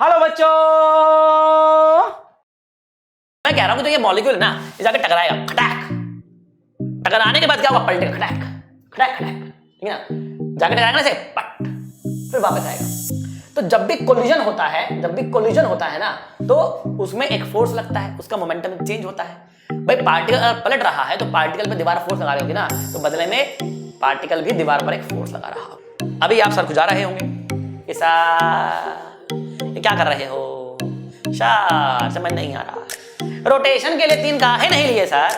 Hello बच्चों, मैं कह रहा हूं कि जो ये मॉलिक्यूल ना ये जाके टकराएगा, खटैक। टकराने के बाद क्या होगा? पलटेगा, खटैक खटैक खटैक, ठीक है ना? जाके टकराएगा ना से पट, फिर वापस आएगा। तो जब भी कोलिजन होता है ना, तो उसमें एक फोर्स लगता है, उसका मोमेंटम चेंज होता है। भाई पार्टिकल अगर पलट रहा है तो पार्टिकल पे दीवार फोर्स लगा रही होगी ना, तो बदले में पार्टिकल भी दीवार पर एक फोर्स लगा रहा होगा। अभी आप सर खुजा रहे होंगे, ऐसा ये क्या कर रहे हो? सर समझ नहीं आ रहा। रोटेशन के लिए 3 काहे नहीं लिए सर?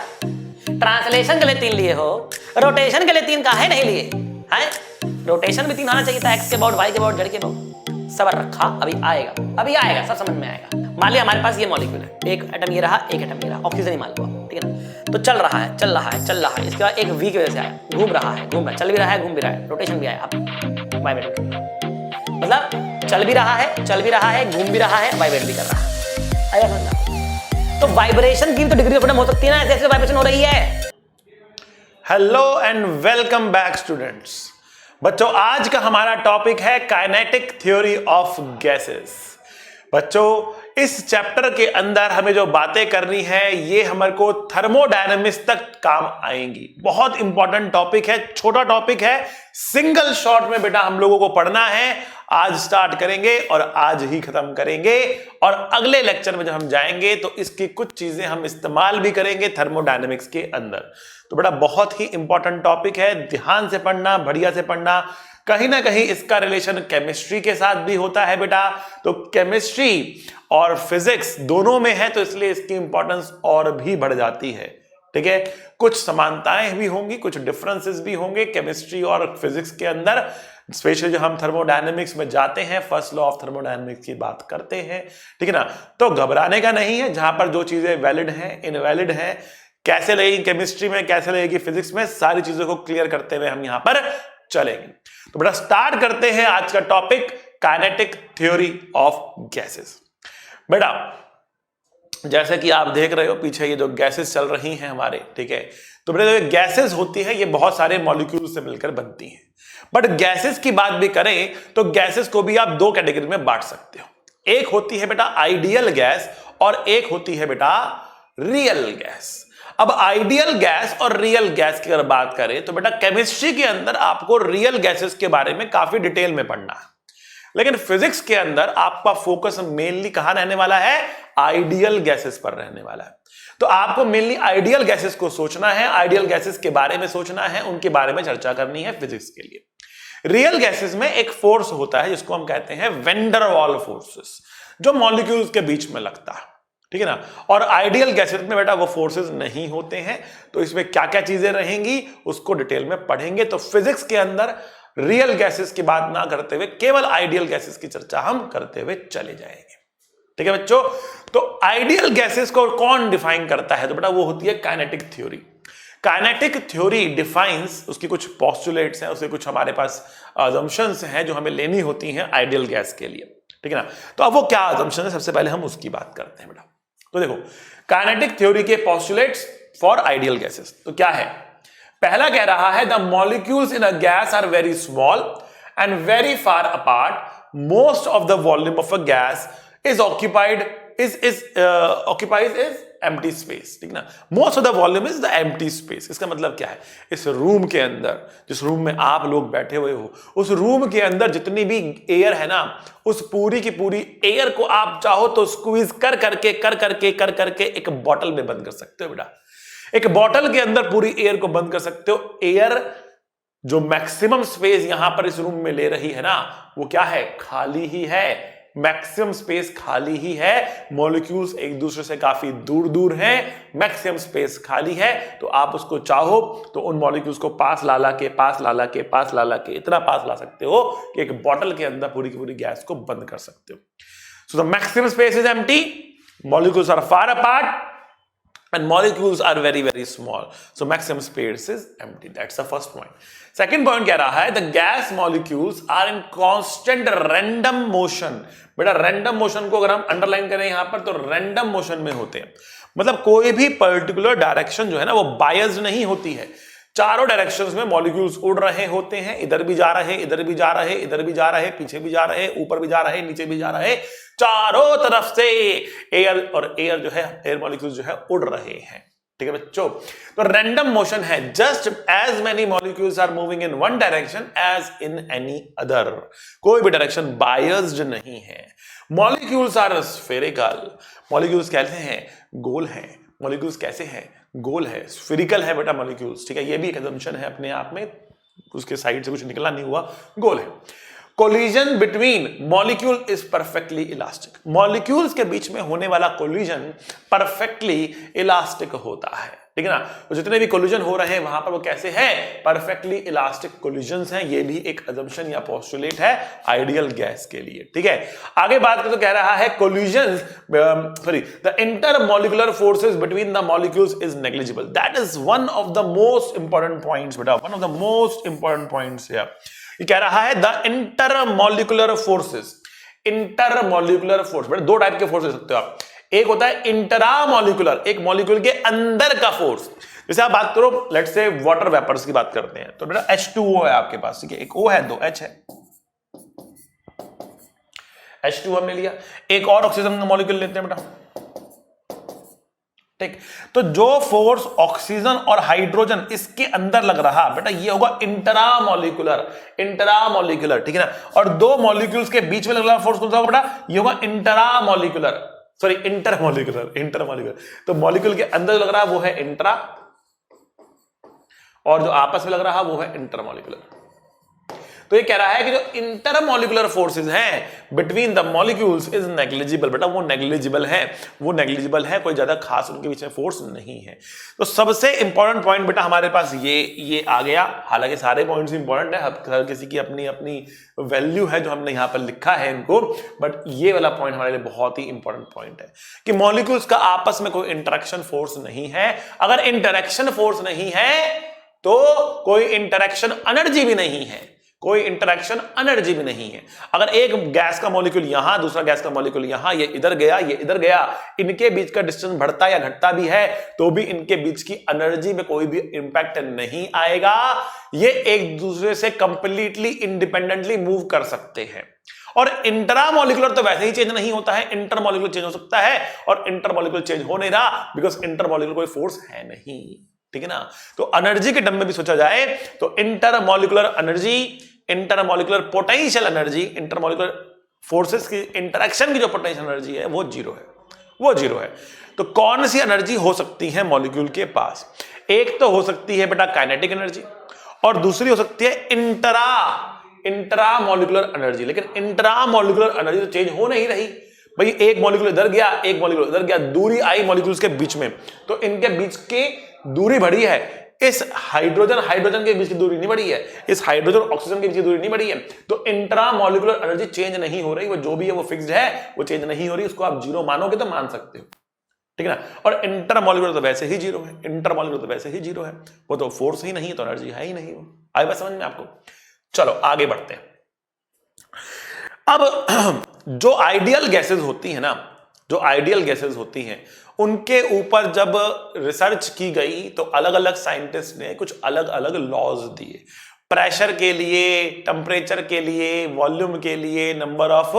ट्रांसलेशन के लिए 3 लिए हो, रोटेशन के लिए 3 काहे नहीं लिए हैं? रोटेशन भी 3 आना चाहिए था, एक्स के अबाउट, वाई के अबाउट, जेड के अबाउट। सबर रखा, अभी आएगा, सब समझ में आएगा। मान लिया हमारे पास ये मॉलिक्यूल है, एक एटम ये रहा, एक एटम ये रहा, ऑक्सीजन ही मान लो, ठीक है ना? तो चल रहा है, इसके बाद एक वी की वजह से आया, घूम रहा है, चल भी रहा है, घूम भी रहा है, रोटेशन भी आया, अब वाइब्रेट, मतलब चल भी रहा है, घूम भी रहा है, वाइब्रेट भी कर रहा है। आया समझ? तो वाइब्रेशन की तो डिग्री ऑफ फ्रीडम हो सकती है ना, ऐसे वाइब्रेशन हो रही है। Hello and welcome back students. बच्चों, आज का हमारा टॉपिक है काइनेटिक थ्योरी ऑफ गैसेस। बच्चों, इस चैप्टर के अंदर हमें जो बातें करनी है ये हमारे को थर्मोडायनेमिक्स तक काम आएंगी। बहुत इंपॉर्टेंट टॉपिक है, छोटा टॉपिक है, सिंगल शॉट में बेटा हम लोगों को पढ़ना है। आज स्टार्ट करेंगे और आज ही खत्म करेंगे, और अगले लेक्चर में जब हम जाएंगे तो इसकी कुछ चीजें हम इस्तेमाल भी करेंगे थर्मोडायनेमिक्स के अंदर। तो बेटा बहुत ही इंपॉर्टेंट टॉपिक है, ध्यान से पढ़ना, बढ़िया से पढ़ना। कहीं ना कहीं इसका रिलेशन केमिस्ट्री के साथ भी होता है बेटा, तो केमिस्ट्री और फिजिक्स दोनों में है, तो इसलिए इसकी इंपॉर्टेंस और भी बढ़ जाती है। ठीक है, कुछ समानताएं भी होंगी, कुछ डिफरेंसेस भी होंगे केमिस्ट्री और फिजिक्स के अंदर। स्पेशली जो हम थर्मोडायनेमिक्स में जाते हैं, फर्स्ट लॉ ऑफ थर्मोडायनेमिक्स की बात करते हैं, ठीक है ना? तो घबराने का नहीं है, जहां पर जो चीजें वैलिड हैं, इनवैलिड हैं, कैसे लगेगी केमिस्ट्री में, कैसे लगेगी फिजिक्स में, सारी चीजों को क्लियर करते हुए हम यहां पर चलेंगे। तो बेटा स्टार्ट करते हैं आज का topic, kinetic theory of gases. बेटा जैसे कि आप देख रहे हो पीछे ये जो गैसेस चल रही हैं हमारे, ठीक है, तो बेटा जो गैसेस होती है ये बहुत सारे मॉलिक्यूल से मिलकर बनती हैं। बट गैसेस की बात भी करें तो गैसेस को भी आप 2 कैटेगरी में बांट सकते हो। एक होती है बेटा आइडियल गैस और एक होती है बेटा रियल गैस। अब आइडियल गैस और रियल गैस की अगर बात करें तो बेटा केमिस्ट्री के अंदर आपको रियल गैसेस के बारे में काफी डिटेल में पढ़ना है, लेकिन फिजिक्स के अंदर आपका फोकस मेनली कहां रहने वाला है? आइडियल गैसेस पर रहने वाला है। तो आपको मेनली आइडियल गैसेस को सोचना है, आइडियल गैसेस के बारे में सोचना है, उनके बारे में चर्चा करनी है फिजिक्स के लिए। रियल गैसेस में एक फोर्स होता है जिसको हम कहते हैं वेंडर वॉल फोर्सेस, जो मॉलिक्यूल्स के बीच में लगता है, ठीक है ना? और आइडियल गैसेस में बेटा वो फोर्सेस नहीं होते हैं। तो इसमें क्या क्या चीजें रहेंगी उसको डिटेल में पढ़ेंगे। तो फिजिक्स के अंदर रियल गैसेस की बात ना करते हुए केवल आइडियल गैसेस की चर्चा हम करते हुए चले जाएंगे, ठीक है बच्चों? तो आइडियल गैसेस को कौन डिफाइन करता है? तो बेटा वो होती है kinetic theory. Kinetic theory defines, उसकी कुछ पोस्टुलेट्स हैं, उसके कुछ हमारे पास अजम्पशंस हैं जो हमें लेनी होती हैं आइडियल गैस के लिए, ठीक है ना? तो अब वो क्या अजम्पशन है, सबसे पहले हम उसकी बात करते हैं बेटा। तो देखो काइनेटिक थ्योरी के पोस्टुलेट्स फॉर आइडियल गैसेस तो क्या है? पहला कह रहा है the molecules in a gas are very small and very far apart, most of the volume of a gas is occupied is empty space, ठीक ना? Most of the volume is the empty space. इसका मतलब क्या है? इस room के अंदर, जिस रूम में आप लोग बैठे हुए हो, उस रूम के अंदर जितनी भी एयर है ना, उस पूरी की पूरी एयर को आप चाहो तो स्क्वीज कर करके एक बॉटल में बंद कर सकते हो बेटा। एक बॉटल के अंदर पूरी एयर को बंद कर सकते हो। एयर जो मैक्सिमम स्पेस यहां पर इस रूम में ले रही है ना, वो क्या है? खाली ही है, मैक्सिमम स्पेस खाली ही है। मॉलिक्यूल्स एक दूसरे से काफी दूर दूर हैं, मैक्सिमम स्पेस खाली है। तो आप उसको चाहो तो उन मॉलिक्यूल्स को पास ला ला के इतना पास ला सकते हो कि एक बॉटल के अंदर पूरी की पूरी गैस को बंद कर सकते हो। So the maximum space is empty, molecules are far apart and molecules are very very small, so maximum space is empty. That's the first point. Second point कह रहा है the gas molecules are in constant random motion. बेटा random motion को अगर हम underline करें यहां पर, तो random motion में होते हैं, मतलब कोई भी पर्टिकुलर डायरेक्शन जो है ना वो बायस्ड नहीं होती है। चारों डायरेक्शंस में मॉलिक्यूल्स उड़ रहे होते हैं, इधर भी जा रहे, इधर भी जा रहे, इधर भी जा रहे, पीछे भी जा रहे, ऊपर भी जा रहे, नीचे भी जा रहे, चारों तरफ से एयर और एयर जो है, एयर मॉलिक्यूल्स जो है उड़ रहे हैं। ठीक है बच्चों, तो रैंडम मोशन है, just as many molecules are moving in one direction as in any other, कोई भी डायरेक्शन बायस्ड नहीं है। मॉलिक्यूल्स आर स्फेरिकल, मॉलिक्यूल्स कैसे हैं? गोल हैं। मॉलिक्यूल्स कैसे हैं? गोल है, स्फेरिकल है बेटा मॉलिक्यूल्स। ठीक है, ये भी एक assumption है अपने आप में, उसके साइड से कुछ निकला नहीं हुआ, गोल है। Collision between molecule is perfectly elastic, molecules के बीच में होने वाला कोलिजन परफेक्टली इलास्टिक होता है। ठीक है ना, तो जितने भी कोलिजन हो रहे हैं वहां पर वो कैसे हैं? परफेक्टली इलास्टिक कोलिजन्स हैं। ये भी एक assumption या पोस्टुलेट है आइडियल गैस के लिए। ठीक है, आगे बात करें तो कह रहा है collision the intermolecular forces between the molecules is negligible. That is one of the most important points बेटा, one of the most important points here. ये कह रहा है the intermolecular forces, intermolecular force बेटा दो टाइप के फोर्स ले सकते हो आप। एक होता है इंट्रामॉलिक्यूलर, एक मॉलिक्यूल के अंदर का फोर्स। जैसे आप बात करो लेट्स से वाटर वेपर्स की बात करते हैं, तो बेटा H2O है आपके पास, ठीक है, एक O है, दो H है, H2O हमने लिया, एक और ऑक्सीजन का मॉलिक्यूल लेते हैं बेटा। ठीक, तो जो फोर्स ऑक्सीजन और हाइड्रोजन इसके अंदर लग रहा बेटा ये होगा इंट्रामॉलिक्यूलर, इंट्रामॉलिक्यूलर। ठीक है ना, और दो मॉलिक्यूल्स के बीच में लग रहा फोर्स कौन सा होगा बेटा? ये होगा इंट्रामॉलिक्यूलर, सॉरी इंटरमॉलिक्यूलर, इंटरमॉलिक्यूलर। तो मॉलिक्यूल के अंदर लग रहा वो है इंट्रा, और जो आपस में लग रहा वो है इंटरमॉलिक्यूलर। तो ये कह रहा है कि जो इंटरमॉलिक्यूलर फोर्सेस हैं between the molecules is negligible, बेटा वो नेग्लिजिबल है, वो नेग्लिजिबल है, कोई ज्यादा खास उनके बीच में फोर्स नहीं है। तो सबसे इंपॉर्टेंट पॉइंट बेटा हमारे पास ये आ गया। हालांकि सारे पॉइंट्स इंपॉर्टेंट है, हर किसी की अपनी अपनी वैल्यू है जो हमने यहां पर लिखा है इनको, बट ये वाला पॉइंट हमारे लिए बहुत ही इंपॉर्टेंट पॉइंट है कि मॉलिक्यूल्स का आपस में कोई इंटरेक्शन फोर्स नहीं है। अगर इंटरेक्शन फोर्स नहीं है तो कोई इंटरेक्शन एनर्जी भी नहीं है, कोई इंटरेक्शन एनर्जी भी नहीं है। अगर एक गैस का मॉलिक्यूल यहां, दूसरा गैस का मॉलिक्यूल यहां, ये इधर गया, ये इधर गया, इनके बीच का डिस्टेंस बढ़ता या घटता भी है तो भी इनके बीच की एनर्जी में कोई भी इंपैक्ट नहीं आएगा। ये एक दूसरे से कंप्लीटली इंडिपेंडेंटली मूव कर सकते हैं। और इंट्रामॉलिक्यूलर तो वैसे ही चेंज नहीं होता है, इंटरमॉलिक्यूलर चेंज हो सकता है, और इंटरमॉलिक्यूलर चेंज हो नहीं रहा बिकॉज इंटरमॉलिक्यूलर कोई फोर्स है नहीं। ठीक है ना, तो एनर्जी के टर्म में भी सोचा जाए तो intermolecular energy, intermolecular potential energy, intermolecular forces की इंटरेक्शन की जो पोटेंशियल एनर्जी है वो जीरो है, वो जीरो है। तो कौन सी एनर्जी हो सकती है मॉलिक्यूल के पास? एक तो हो सकती है बेटा काइनेटिक एनर्जी, और दूसरी हो सकती है इंट्रामॉलिक्यूलर एनर्जी। लेकिन इंट्रामॉलिक्यूलर एनर्जी तो चेंज हो नहीं रही भाई, एक मॉलिक्यूल इधर गया, एक मॉलिक्यूल इधर गया, दूरी आई मॉलिक्यूल्स के बीच में, तो इनके बीच की दूरी बढ़ी है। इस हाइड्रोजन के बीच की दूरी नहीं बढ़ी है, इस हाइड्रोजन ऑक्सीजन के बीच की दूरी नहीं बढ़ी है। तो इंट्रामॉलिक्यूलर एनर्जी चेंज नहीं हो रही, वो जो भी है वो फिक्स्ड है, वो चेंज नहीं हो रही। उसको आप जीरो मानोगे तो मान सकते हो, ठीक है ना। और इंटरमॉलिक्यूलर तो वैसे ही जीरो है, इंटरमॉलिक्यूलर तो वैसे ही जीरो है, वो तो फोर्स ही नहीं है तो एनर्जी है ही नहीं। वो आई बात समझ में आपको? चलो आगे बढ़ते हैं। अब जो आइडियल गैसेस होती है ना, जो आइडियल गैसेस होती हैं उनके ऊपर जब रिसर्च की गई तो अलग अलग साइंटिस्ट ने कुछ अलग अलग लॉज दिए, प्रेशर के लिए, टेम्परेचर के लिए, वॉल्यूम के लिए, नंबर ऑफ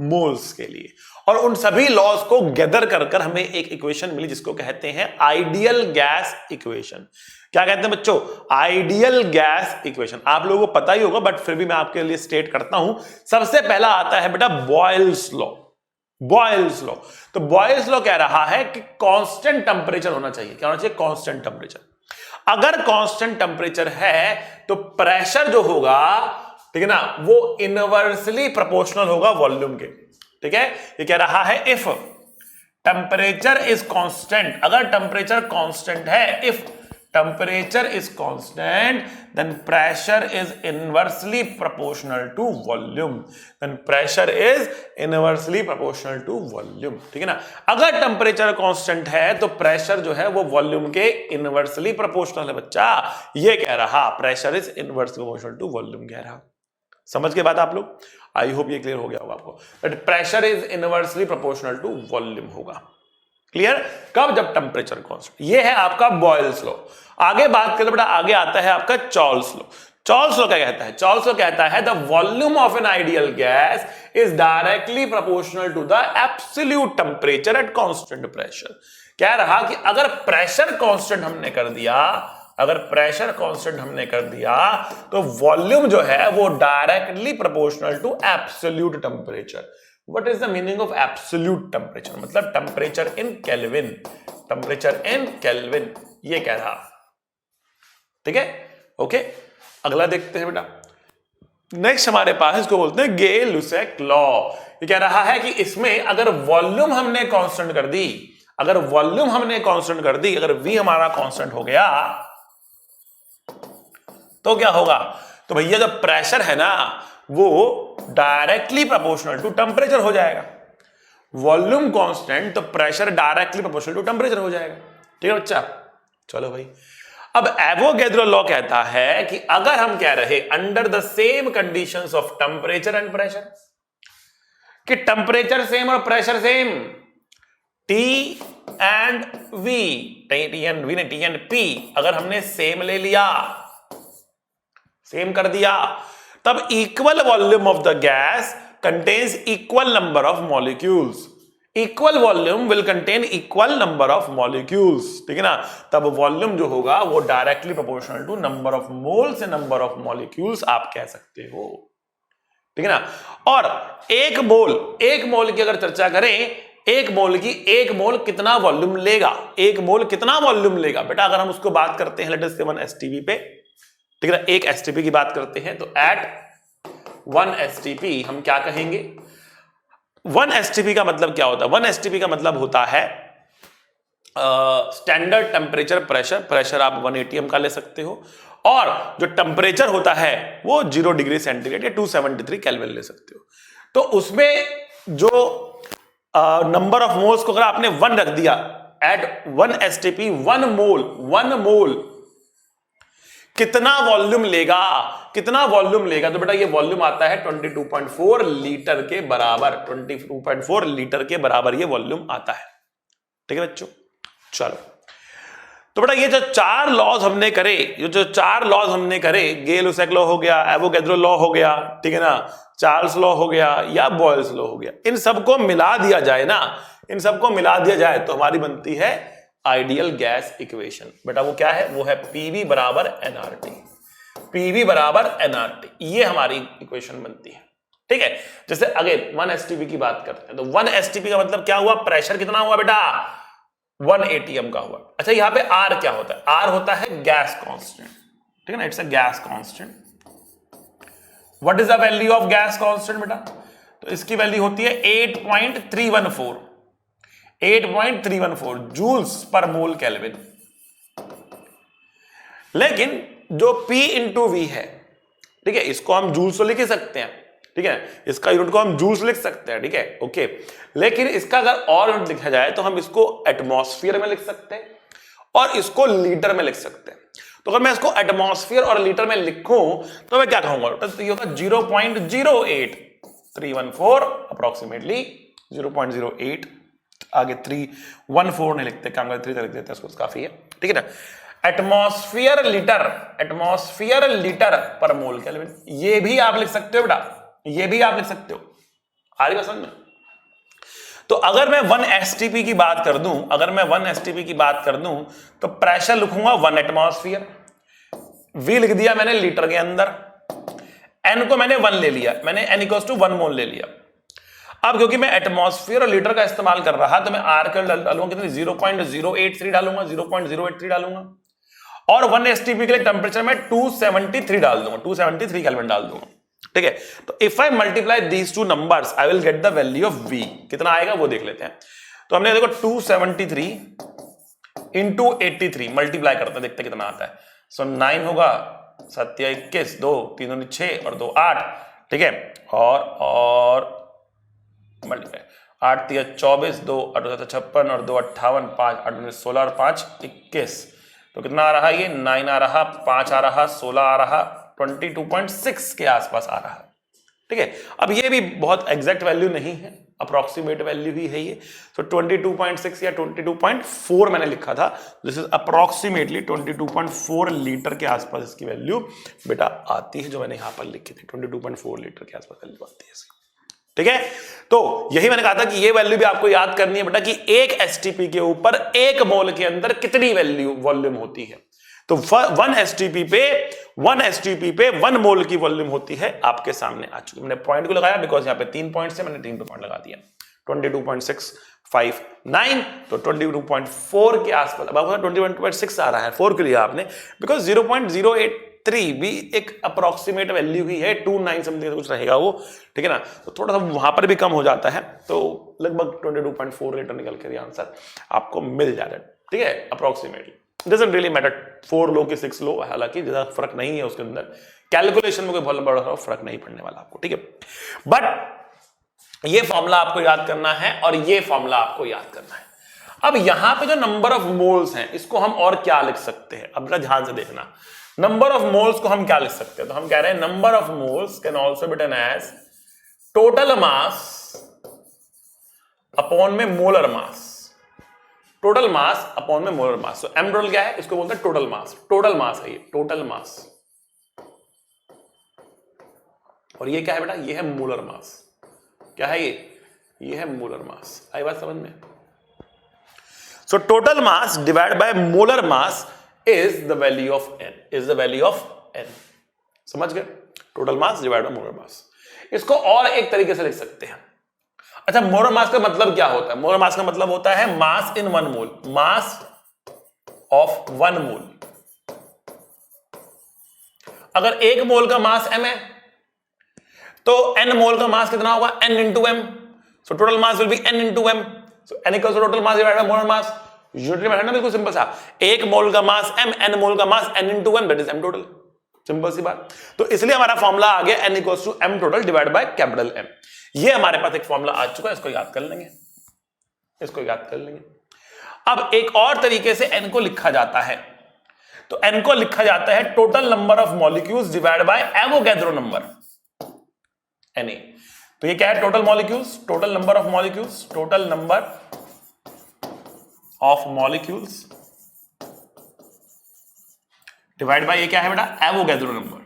मोल्स के लिए। और उन सभी लॉज को गैदर कर कर हमें एक इक्वेशन मिली जिसको कहते हैं आइडियल गैस इक्वेशन। क्या कहते हैं बच्चों? Ideal gas equation. आप लोगों को पता ही होगा बट फिर भी मैं आपके लिए स्टेट करता हूं। सबसे पहला आता है बेटा बॉयल्स लॉ। बॉयल्स लॉ, तो बॉयल्स लॉ कह रहा है कि कांस्टेंट टेम्परेचर होना चाहिए। क्या होना चाहिए? Constant temperature. अगर कांस्टेंट टेम्परेचर है तो प्रेशर जो होगा, ठीक है ना, वो इनवर्सली प्रोपोर्शनल होगा वॉल्यूम के। ठीक है, ये कह रहा है इफ टेम्परेचर इज कांस्टेंट, अगर टेम्परेचर कांस्टेंट है, if temperature is constant then pressure is inversely proportional to volume, then pressure is inversely proportional to volume। ठीक है ना, अगर टेम्परेचर कांस्टेंट है तो प्रेशर जो है वो वॉल्यूम के इनवर्सली प्रोपोर्शनल है बच्चा। ये कह रहा pressure is inversely proportional to volume कह रहा। समझ के बाद आप लोग, आई होप ये क्लियर हो गया होगा आपको, but pressure is inversely proportional to volume होगा। क्लियर? कब? जब टेम्परेचर कांस्टेंट। ये है आपका बॉयल्स लॉ। आगे बात करें बेटा, आगे आता है आपका चार्ल्स लॉ। चार्ल्स लॉ क्या कहता है? चार्ल्स लॉ कहता है the volume of an ideal gas is directly proportional to the absolute temperature at constant pressure. कह रहा कि अगर प्रेशर कांस्टेंट हमने कर दिया, अगर प्रेशर कांस्टेंट हमने कर दिया तो वॉल्यूम जो है वो directly proportional to absolute temperature. What is the meaning of absolute temperature? मतलब temperature in kelvin, temperature in kelvin, ये कह रहा। ठीक है, ओके। अगला देखते हैं बेटा। नेक्स्ट हमारे पास इसको बोलते हैं गे-लुसेक लॉ। ये कह रहा है कि इसमें अगर वॉल्यूम हमने कांस्टेंट कर दी, अगर वॉल्यूम हमने कांस्टेंट कर दी, अगर V हमारा कांस्टेंट हो गया तो क्या होगा? तो भैया जो प्रेशर है ना वो डायरेक्टली प्रोपोर्शनल टू टेम्परेचर हो जाएगा। वॉल्यूम कांस्टेंट तो pressure directly proportional to temperature हो जाएगा। ठीक है बच्चा? चलो भाई, अब एवोगैड्रो लॉ कहता है कि अगर हम कह रहे under the same conditions of temperature and pressure, कि टेम्परेचर सेम और pressure same, T and V, T and V ने T एंड P अगर हमने सेम ले लिया, सेम कर दिया, तब equal volume of the gas contains equal number of molecules. Equal volume will contain equal number of molecules. ठीक है ना? तब वॉल्यूम जो होगा वो directly proportional to number of mole से नंबर ऑफ मॉलिक्यूल्स आप कह सकते हो। ठीक है ना? और एक मोल की अगर चर्चा करें, एक मोल कितना वॉल्यूम लेगा? एक मोल कितना वॉल्यूम लेगा बेटा? अगर हम उसको बात करते हैं लेट अस से 1 STP पे, ठीक है ना, 1 STP की बात करते हैं, तो एट 1 STP हम क्या कहेंगे? 1 STP का मतलब क्या होता है? 1 STP का मतलब होता है स्टैंडर्ड टेम्परेचर प्रेशर। प्रेशर आप 1 atm का ले सकते हो, और जो टेम्परेचर होता है वो 0 डिग्री सेंटीग्रेड या 273 केल्विन ले सकते हो। तो उसमें जो नंबर ऑफ मोल्स को अगर आपने 1 रख दिया, एट 1 STP 1 मोल कितना वॉल्यूम लेगा? कितना वॉल्यूम लेगा? तो बेटा ये वॉल्यूम आता है 22.4 लीटर के बराबर। 22.4 लीटर के बराबर ये वॉल्यूम आता है। ठीक है बच्चों? चलो, तो बेटा ये जो 4 लॉज हमने करे, गे-लुसेक लॉ हो गया, एवोगैड्रो लॉ हो गया, ठीक है ना, चार्ल्स लॉ हो गया या बॉयल्स लॉ हो गया, इन सबको मिला दिया जाए ना, इन सबको मिला दिया जाए तो हमारी बनती है आइडियल गैस इक्वेशन। बेटा वो क्या है? वो है PV बराबर nRT। PV बराबर nRT, ये हमारी इक्वेशन बनती है। ठीक है? जैसे अगेन 1 STP की बात करते हैं, तो 1 STP का मतलब क्या हुआ? प्रेशर कितना हुआ बेटा? 1 atm का हुआ। अच्छा, यहां पे R क्या होता है? R होता है गैस कांस्टेंट। ठीक है ना, it's a gas constant. What is the value of gas constant बेटा? तो इसकी वैल्यू होती है 8.314 जूल्स पर मोल केल्विन। लेकिन जो P इंटू V है, ठीक है, इसको हम जूल्स तो लिख ही सकते हैं, ठीक है, इसका यूनिट को हम जूल्स लिख सकते हैं, ठीक है, ओके। लेकिन इसका अगर और यूनिट लिखा जाए तो हम इसको एटमॉस्फेयर में लिख सकते हैं और इसको लीटर में लिख सकते हैं। तो अगर मैं इसको एटमॉस्फेयर और लीटर में लिखूं तो मैं क्या कहूंगा? तो ये होगा 0.08314 अप्रोक्सीमेटली 0.08, आगे 314 नहीं लिखते, काम करते 3 लिख देते हैं, उसको काफी है, ठीक है ना। एटमॉस्फेयर लीटर पर मोल केल्विन, ये भी आप लिख सकते हो बेटा, ये भी आप लिख सकते हो, आ रही बात समझ में? तो अगर मैं 1 STP की बात कर दूं, तो प्रेशर लिखूंगा 1 एटमॉस्फेयर, V लिख दिया मैंने लीटर के अंदर, N को मैंने 1 ले लिया, मैंने N = 1 मोल ले लिया। अब क्योंकि मैं एटमॉस्फेयर और लीटर का इस्तेमाल कर रहा तो मैं R का डालूंगा कितनी? 0.083 डालूंगा, 0.083 डालूंगा, और 1 STP के लिए टेम्परेचर में 273 डाल दूंगा, 273 केल्विन डाल दूंगा, ठीक है। तो if I multiply these two numbers I will get the value of V। कितना आएगा वो देख लेते हैं। तो हमने देखो 273 इंटू 83 मल्टीप्लाई करते हैं, देखते कितना आता है। सो 9 होगा, 7 या 21, 2 3 दूनी 6 और 2 8, ठीक है, और मल्टीप्लाई 8 या 24, 2 8 56 और 2 58, 5 8 16 और 5 21, तो कितना आ रहा है? ये 9 आ रहा, 5 आ रहा, 16 आ रहा, 22.6 के आसपास आ रहा है, ठीक है। अब ये भी बहुत एग्जैक्ट वैल्यू नहीं है, अप्रोक्सीमेट वैल्यू ही है ये। सो 22.6 या 22.4 मैंने लिखा था, दिस इज अप्रोक्सीमेटली 22.4 लीटर के आसपास इसकी वैल्यू बेटा आती है, जो मैंने यहां पर लिखी थी 22.4 लीटर के आसपास वैल्यू आती है इसकी। ठीक है, तो यही मैंने कहा था कि ये वैल्यू भी आपको याद करनी है बेटा कि एक एसटीपी के ऊपर 1 मोल के अंदर कितनी वैल्यू वॉल्यूम होती है। तो 1 एसटीपी पे 1 मोल की वॉल्यूम होती है, आपके सामने आ चुकी। मैंने पॉइंट को लगाया बिकॉज यहां पे 3 पॉइंट से मैंने 3 पे पॉइंट लगा दिया। 22.659 तो 22.4 के आसपास, अब आपको 21.6 आ रहा है 4 के लिए आपने, बिकॉज 0.083 भी एक अप्रोक्सीमेट वैल्यू ही है, 29 समथिंग कुछ रहेगा वो, ठीक है ना। तो थोड़ा सा वहां पर भी कम हो जाता है, तो लगभग 22.4 लीटर निकल कर आंसर आपको मिल जाता है। ठीक है, अप्रोक्सीमेटली डजंट रियली मैटर 4 लो कि 6 लो, हालांकि ज्यादा फर्क नहीं है उसके अंदर, कैलकुलेशन में कोई बहुत बड़ा फर्क नहीं पड़ने वाला आपको। ठीक है, बट ये फॉर्मूला आपको याद करना है और ये फॉर्मूला आपको याद करना है। अब यहां पे जो नंबर ऑफ मोल्स हैं, इसको हम और क्या लिख सकते हैं, अब ध्यान से देखना। नंबर ऑफ मोल्स को हम क्या लिख सकते हैं, तो हम कह रहे हैं number of moles can also be written as total mass upon में molar mass, total mass upon में मोलर मास। तो एम टोटल क्या है, इसको बोलते हैं टोटल मास, टोटल मास है ये, टोटल मास। और ये क्या है बेटा, ये है मोलर मास। क्या है ये है मोलर मास। आई बात समझ में। So total mass divide by molar mass is the value of n, is the value of n. समझ गए, total mass divide by molar mass. इसको और एक तरीके से लिख सकते हैं। अच्छा, मोलर मास का मतलब क्या होता है, मोलर मास का मतलब होता है मास इन 1 मोल, मास ऑफ 1 मोल। अगर 1 मोल का मास m है तो n मोल का मास कितना होगा, n into m। So total mass will be n into m। So n equals to total mass divided by molar mass. Unit में है ना, बिल्कुल सिंपल सा, 1 मोल का मास m, n मोल का mass n into m, that is m total. Simple सी बात। तो इसलिए हमारा फॉर्मूला आ गया n equals to m total divided by capital M। ये हमारे पास एक फॉर्मूला आ चुका है, इसको याद कर लेंगे, इसको याद कर लेंगे। अब एक और तरीके से n को लिखा जाता है, तो n को लिखा जाता है total number of molecules divide by Avogadro number, Na। तो ये क्या है, total molecules, total number of molecules, total number of molecules divide by ये क्या है बेटा, Avogadro number.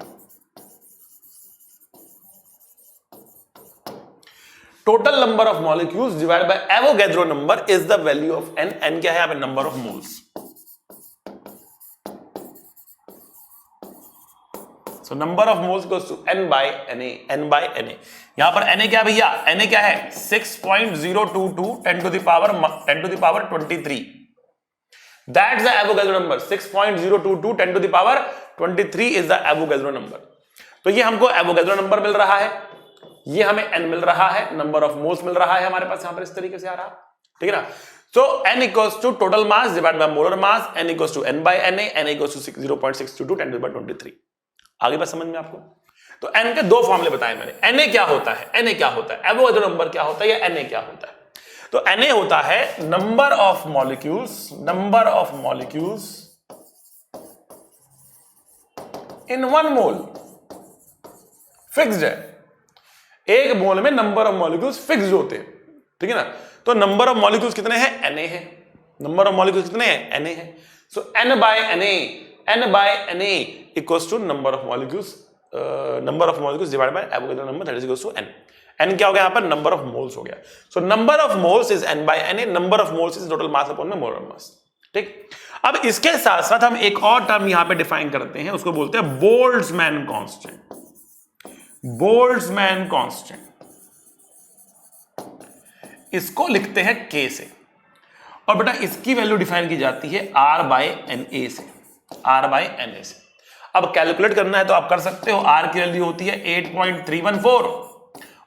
Total number of molecules divide by Avogadro number is the value of n। n क्या है यहाँ पे, number of moles. So number of moles equals to n by Na, n by Na। यहां पर Na क्या भैया, Na क्या है 6.022 10 to the power 23। That's the Avogadro number. 6.022 10 to the power 23 is the Avogadro number. तो ये हमको Avogadro number मिल रहा है, ये हमें n मिल रहा है, नंबर ऑफ मोल्स मिल रहा है हमारे पास यहां पर, इस तरीके से आ रहा, ठीक है ना। So n equals to total mass divided by molar mass, n equals to n by Na, n equals to 0.622 10 to the power 23। आगे बात समझ में आपको। तो n के 2 फॉर्मूले बताए मैंने। Na क्या होता है, Na क्या होता है, एवोगैड्रो नंबर क्या होता है, या Na क्या होता है। तो Na होता है number of molecules, number of molecules in 1 mole. Fixed है, 1 मोल में नंबर ऑफ मॉलिक्यूल्स फिक्स्ड होते हैं, ठीक है ना। तो नंबर ऑफ मॉलिक्यूल्स कितने हैं, Na है। नंबर ऑफ मॉलिक्यूल्स कितने हैं, Na है। So n by Na equals to number of molecules divide by Avogadro number, that is equals to n। n क्या हो गया यहाँ पर, नंबर ऑफ मोल्स हो गया। So number of moles is n by Na, number of moles is total mass upon में molar mass. ठीक, अब इसके साथ साथ हम एक और टर्म यहां पे डिफाइन करते हैं, उसको बोलते हैं बोल्ट्जमैन कांस्टेंट। बोल्ट्जमैन कांस्टेंट, इसको लिखते हैं K से, और बेटा इसकी वैल्यू डिफाइन की जाती है R बाय Na से, R बाय Na से। अब कैलकुलेट करना है तो आप कर सकते हो। R की वैल्यू होती है 8.314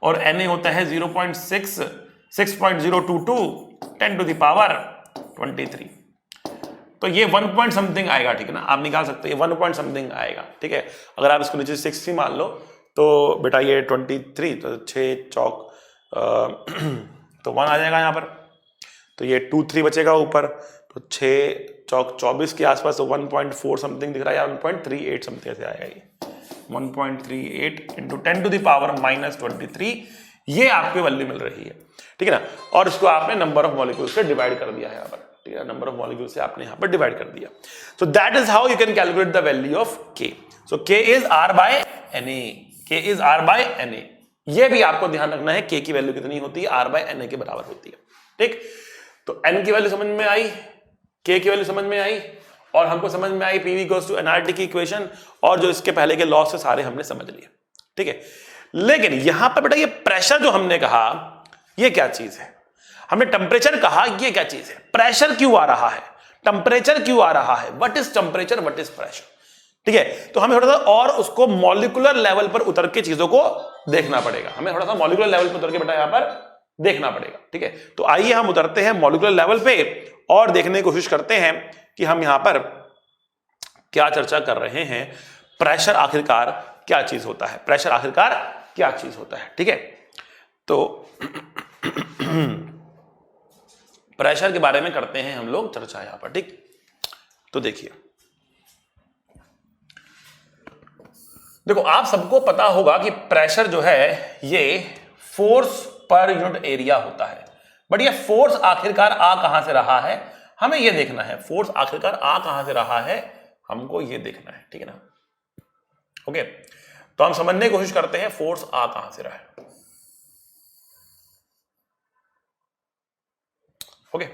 और Na होता है 6.022 10 to the power 23। तो ये 1 पॉइंट समथिंग आएगा, ठीक है ना, आप निकाल सकते हो, ये 1 पॉइंट समथिंग आएगा, ठीक है। अगर आप इसको नीचे 60 मान लो तो बेटा ये 23, तो 6 चौक तो 1 आ जाएगा यहाँ पर, तो ये 2 3 बचेगा ऊपर, तो 6 चौक 24 के आसपास, तो 1.4 समथिंग दिख रहा है, या 1.38 समथिंग ऐसे आएगा ये, 1.38 इंटू 10 to the power -23, ये आपको वैल्यू मिल रही है, ठीक है ना, और इसको आपने नंबर ऑफ मॉलिक्यूल से डिवाइड कर दिया है यहाँ पर, ठीक है, नंबर ऑफ मॉलिक्यूल से आपने यहाँ पर डिवाइड कर दिया। So that is how you can calculate the value of के। सो के इज R by Na, के इज R by Na। ये भी आपको ध्यान रखना है, के की वैल्यू कितनी होती है, R by Na के बराबर होती है, ठीक। तो n की वैल्यू समझ में आई, k की वैल्यू समझ में आई, और हमको समझ में आई PV इक्वल्स टू nRT की इक्वेशन, और जो इसके पहले के लॉस से सारे हमने समझ लिए, ठीक है। लेकिन यहां पर बेटा ये प्रेशर जो हमने कहा ये क्या चीज है, हमने टेम्परेचर कहा, ये क्या चीज है, प्रेशर क्यों आ रहा है, टेम्परेचर क्यों आ रहा है, what is temperature, what is pressure, ठीक है। तो हमें थोड़ा सा और उसको मॉलिक्यूलर लेवल पर उतर के चीजों को देखना पड़ेगा, हमें थोड़ा सा मॉलिक्यूलर लेवल पर उतर के बेटा यहां पर देखना पड़ेगा, ठीक है। तो आइए हम उतरते हैं मॉलिक्यूलर लेवल पे और देखने की कोशिश करते हैं कि हम यहां पर क्या चर्चा कर रहे हैं, प्रेशर आखिरकार क्या चीज होता है, प्रेशर आखिरकार क्या चीज होता है, ठीक है। तो प्रेशर के बारे में करते हैं हम लोग चर्चा यहां पर, ठीक। तो देखिए, देखो आप सबको पता होगा कि प्रेशर जो है ये फोर्स पर यूनिट एरिया होता है, बट ये फोर्स आखिरकार आ कहां से रहा है, हमें ये देखना है, फोर्स आखिरकार आ कहां से रहा है, हमको ये देखना है, ठीक है ना। ओके, तो हम समझने की कोशिश करते हैं फोर्स आ कहां से रहा है। ओके,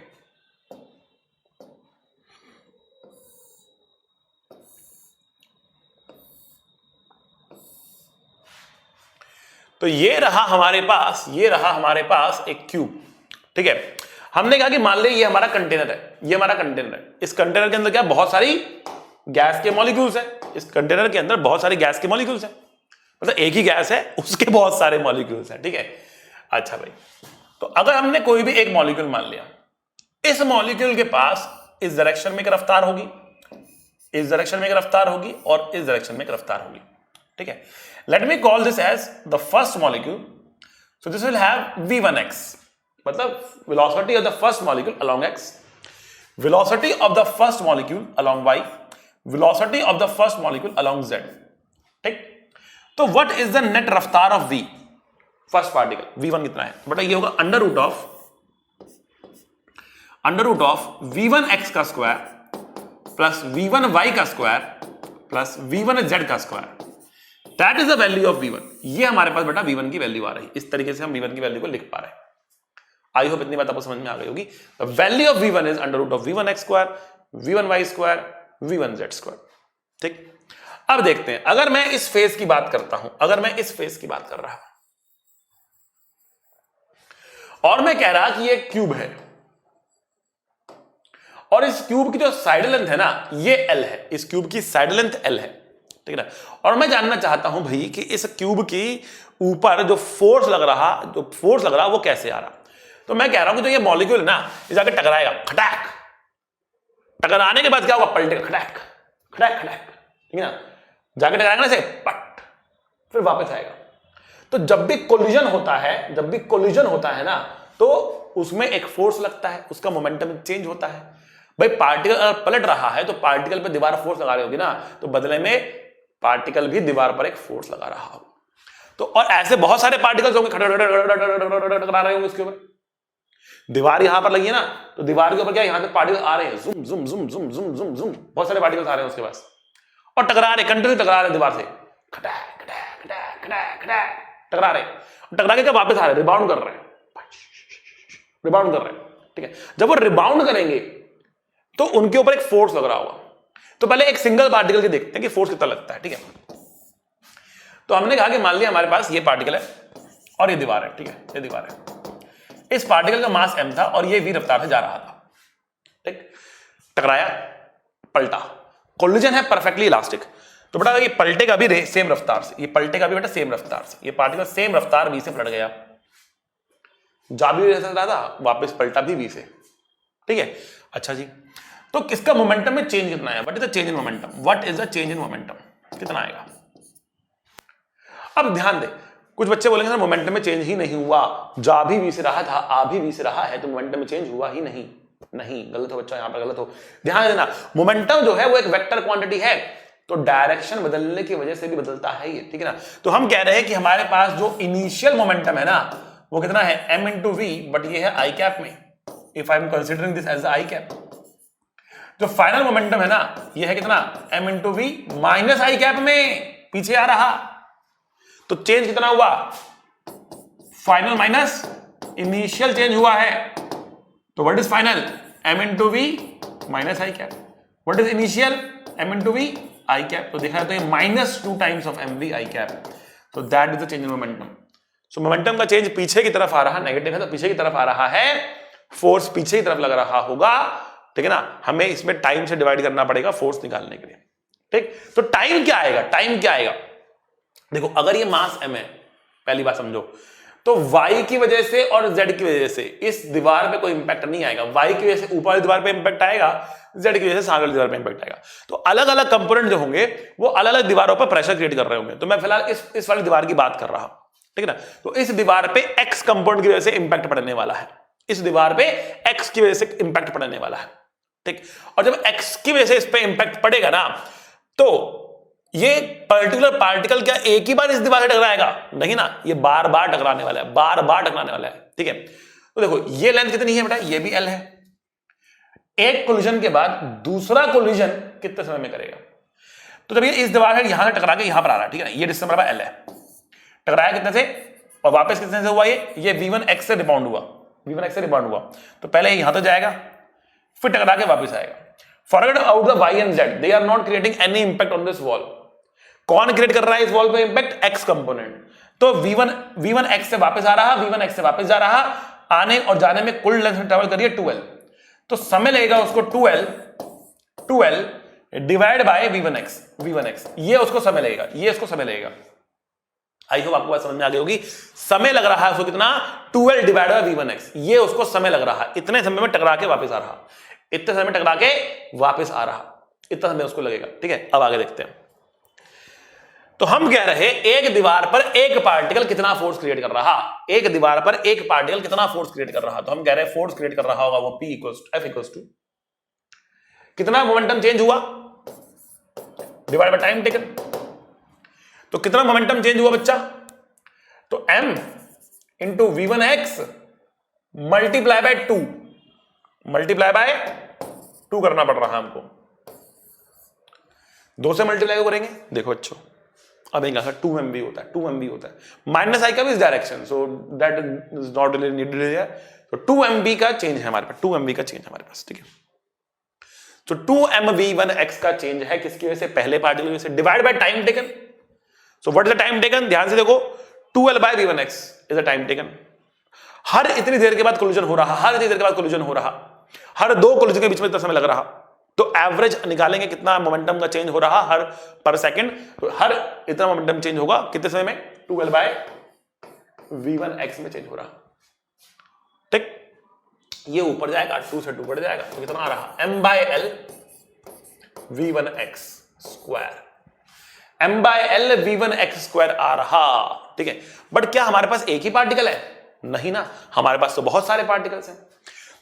तो ये रहा हमारे पास, ये रहा हमारे पास एक क्यूब, ठीक है। हमने कहा कि मान ले ये हमारा कंटेनर है, ये हमारा कंटेनर है, इस कंटेनर के अंदर क्या बहुत सारी गैस के मॉलिक्यूल्स है, इस कंटेनर के अंदर बहुत सारी गैस के मॉलिक्यूल्स है, मतलब एक ही गैस है उसके बहुत सारे मॉलिक्यूल्स हैं, ठीक है। अच्छा भाई, तो अगर हमने कोई भी एक मॉलिक्यूल मान लिया, इस मॉलिक्यूल के पास इस डायरेक्शन में एक रफ्तार होगी, इस डायरेक्शन में एक रफ्तार होगी, और इस डायरेक्शन में एक रफ्तार होगी, ठीक है। Let me call this as the first molecule, so this will have v1x, मतलब velocity of the first molecule along x, velocity of the first molecule along y, velocity of the first molecule along z, ठीक। तो what is the net रफ्तार of v, first particle v1 कितना है बेटा, ये होगा under root of v1x का square plus v1y का स्क्वायर प्लस v1z का square, that is the value of v1। ये हमारे पास बेटा v1 की वैल्यू आ रही है, इस तरीके से हम v1 की वैल्यू को लिख पा रहे हैं। आई होप इतनी बात आपको समझ में आ गई होगी। The value of v1 is under root of v1x square, v1y square, v1z square, ठीक। अब देखते हैं, अगर मैं इस फेस की बात करता हूं, अगर मैं इस फेस की बात कर रहा हूं और मैं कह रहा कि ये क्यूब है, और इस क्यूब की जो साइड लेंथ है ना ये L है, इस क्यूब की साइड लेंथ L है, ठीक है ना। और मैं जानना चाहता हूं भाई कि इस क्यूब की ऊपर जो फोर्स लग रहा वो कैसे आ रहा। तो मैं कह रहा हूं कि जो ये मॉलिक्यूल है ना ये जाके टकराएगा, खटैक, टकराने के बाद क्या होगा, पलटेगा, खटैक खटैक खटैक, ठीक है ना, जाके टकराएगा ना से पट, फिर वापस आएगा। तो जब भी कोलिजन होता है ना तो उसमें एक फोर्स लगता है, उसका मोमेंटम चेंज होता है। भाई पार्टिकल अगर पलट रहा है तो पार्टिकल पे दीवार फोर्स लगा रही होगी ना, तो बदले में पार्टिकल भी दीवार पर एक फोर्स लगा रहा होगा। तो और ऐसे बहुत सारे पार्टिकल्स होंगे टकरा रहे होंगे उसके ऊपर, दीवार यहां पर लगी है ना, तो दीवार के ऊपर क्या यहां से पार्टिकल आ रहे हैं, जुम जुम जुम जुम जुम जुम जुम, बहुत सारे पार्टिकल्स आ रहे हैं उसके पास, और टकरा रहे, कंटिन्यू टकरा रहे दीवार से, खटैक खटैक खटैक खटैक खटैक, टकरा रहे, टकरा के क्या वापस आ रहे, रिबाउंड कर रहे हैं, ठीक है। जब वो रिबाउंड करेंगे तो उनके ऊपर एक फोर्स लग रहा होगा। तो पहले एक सिंगल पार्टिकल के देखते हैं कि फोर्स कितना लगता है, ठीक है। तो हमने कहा कि मान लिया हमारे पास ये पार्टिकल है और ये दीवार है, ठीक है, ये दीवार है, इस पार्टिकल का मास m था और ये v रफ्तार से जा रहा था, ठीक। टकराया, पलटा, कोलिजन है परफेक्टली इलास्टिक, तो बेटा ये पलटेगा भी सेम रफ्तार से, ये पलटेगा भी बेटा सेम रफ्तार से, ये पार्टिकल सेम रफ्तार v से पलट गया, जा भी रह सकता था, वापस पलटा भी v से, ठीक है। अच्छा जी, तो किसका मोमेंटम में चेंज कितना है, what is the change in momentum, what is the change in momentum, कितना आएगा। अब ध्यान दे, कुछ बच्चे बोलेंगे सर मोमेंटम में चेंज ही नहीं हुआ, जा भी v से रहा था, आ भी v से रहा है, तो मोमेंटम में चेंज हुआ ही नहीं। नहीं, गलत हो बच्चा, यहां पर गलत हो, ध्यान देना। मोमेंटम जो है वो एक वेक्टर क्वांटिटी है, तो डायरेक्शन बदलने की वजह से भी बदलता है ये, ठीक है ना। तो हम कह रहे हैं कि हमारे पास जो इनिशियल मोमेंटम है ना वो कितना है m इंटू वी, बट ये है आई कैप में, if I am considering this as i cap. जो फाइनल मोमेंटम है ना ये है कितना m into we minus I cap में, पीछे आ रहा। तो चेंज कितना हुआ, फाइनल माइनस इनिशियल चेंज हुआ है। तो what is final, m into we minus I cap. What is initial, m into V I cap. तो देखा तो ये -2 times of mv I cap. तो that is the change in momentum. So momentum का change पीछे की तरफ आ रहा, नेगेटिव है तो पीछे की तरफ आ रहा है, फोर्स पीछे की तरफ लग रहा होगा, ठीक है ना। हमें इसमें टाइम से डिवाइड करना पड़ेगा फोर्स निकालने के लिए, ठीक। तो टाइम क्या आएगा, टाइम क्या आएगा, देखो अगर ये मास m है, पहली बात समझो, तो y की वजह से और z की वजह से इस दीवार पे कोई इंपैक्ट नहीं आएगा। y की वजह से ऊपर वाली दीवार पे इंपैक्ट आएगा, z की वजह से सामने वाली दीवार पे इंपैक्ट आएगा। तो अलग अलग कंपोनेंट जो होंगे वो अलग अलग दीवारों पर प्रेशर क्रिएट कर रहे होंगे। तो मैं फिलहाल इस वाली दीवार की बात कर रहा हूं, ठीक है ना। तो इस दीवार पे x कंपोनेंट की वजह से इंपैक्ट पड़ने वाला है, इस दीवार पे x की वजह से इंपैक्ट पड़ने वाला है, ठीक। और जब x की वजह से इस पे इंपैक्ट पड़ेगा ना, तो ये पर्टिकुलर पार्टिकल क्या एक ही बार इस दीवार से टकराएगा, नहीं ना, ये बार बार टकराने वाला है, बार बार टकराने वाला है, ठीक है। तो देखो ये लेंथ कितनी है बेटा, ये भी l है। एक कोलिजन के बाद दूसरा कोलिजन कितने समय में करेगा, तो जब ये इस दीवार से यहां से टकरा के यहां पर आ रहा है, ठीक है ना, ये डिस्टेंस बराबर l है। टकराया कितने से और वापस कितने से हुआ, ये v1x से रिबाउंड हुआ, v1x से रिबाउंड हुआ। तो पहले यहां तो जाएगा, फिर टकरा के वापस आएगा। Forget out the y and z, they are not creating any impact on this wall. कौन क्रिएट कर रहा है इस वॉल पे इंपैक्ट, x कंपोनेंट। तो v1x से वापस आ रहा, v1x से वापस जा रहा, आने और जाने में कुल लेंथ ट्रैवल करिए 2l। तो समय लगेगा उसको 2l डिवाइड बाय v1x, ये उसको समय लगेगा, ये उसको समय लगेगा। आई होप आपको बात समझ में आ गई होगी। समय लग रहा है उसको कितना, 2l डिवाइड बाय v1x, ये उसको समय लग रहा है, इतने समय में टकरा के वापस आ रहा, इतने समय में टकरा के वापस आ रहा, इतना समय उसको लगेगा, ठीक है। अब आगे देखते हैं। तो हम कह रहे एक दीवार पर एक पार्टिकल कितना फोर्स क्रिएट कर रहा, एक दीवार पर एक पार्टिकल कितना फोर्स क्रिएट कर रहा। तो हम कह रहे हैं फोर्स क्रिएट कर रहा होगा वो P = F = कितना मोमेंटम चेंज हुआ डिवाइड बाय टाइम टेकन। तो कितना मोमेंटम चेंज हुआ बच्चा, तो m into v1x multiply by 2, multiply by 2 करना पड़ रहा है हमको। 2 से मल्टीप्लाई करेंगे, देखो बच्चों अब एक 2mv होता है, 2mv होता है, माइनस आई का भी इस direction, so that is not really needed here. तो 2mv का चेंज है हमारे पास, 2mv का चेंज हमारे पास, ठीक है। तो 2mv1x का चेंज है किसकी वजह से, पहले पार्टिकल की वजह से, divide by time taken. So what is the time taken, ध्यान से देखो, 2l by v1x is the time taken. हर इतनी देर के बाद कोलिजन हो रहा, हर इतनी देर के बाद कोलिजन हो रहा, हर 2 कोलिजन के बीच में इतना समय लग रहा। तो एवरेज निकालेंगे कितना मोमेंटम का चेंज हो रहा हर पर सेकंड, तो हर इतना मोमेंटम चेंज होगा कितने समय में, 2l बाय v1x में चेंज हो रहा, ठीक। ये ऊपर जाएगा, 2 से 2 बढ़ जाएगा, तो कितना आ रहा, m/l v1x square, m/l v1x square आ रहा, ठीक है। बट क्या हमारे पास एक ही पार्टिकल है, नहीं ना, हमारे पास तो बहुत सारे पार्टिकल्स हैं।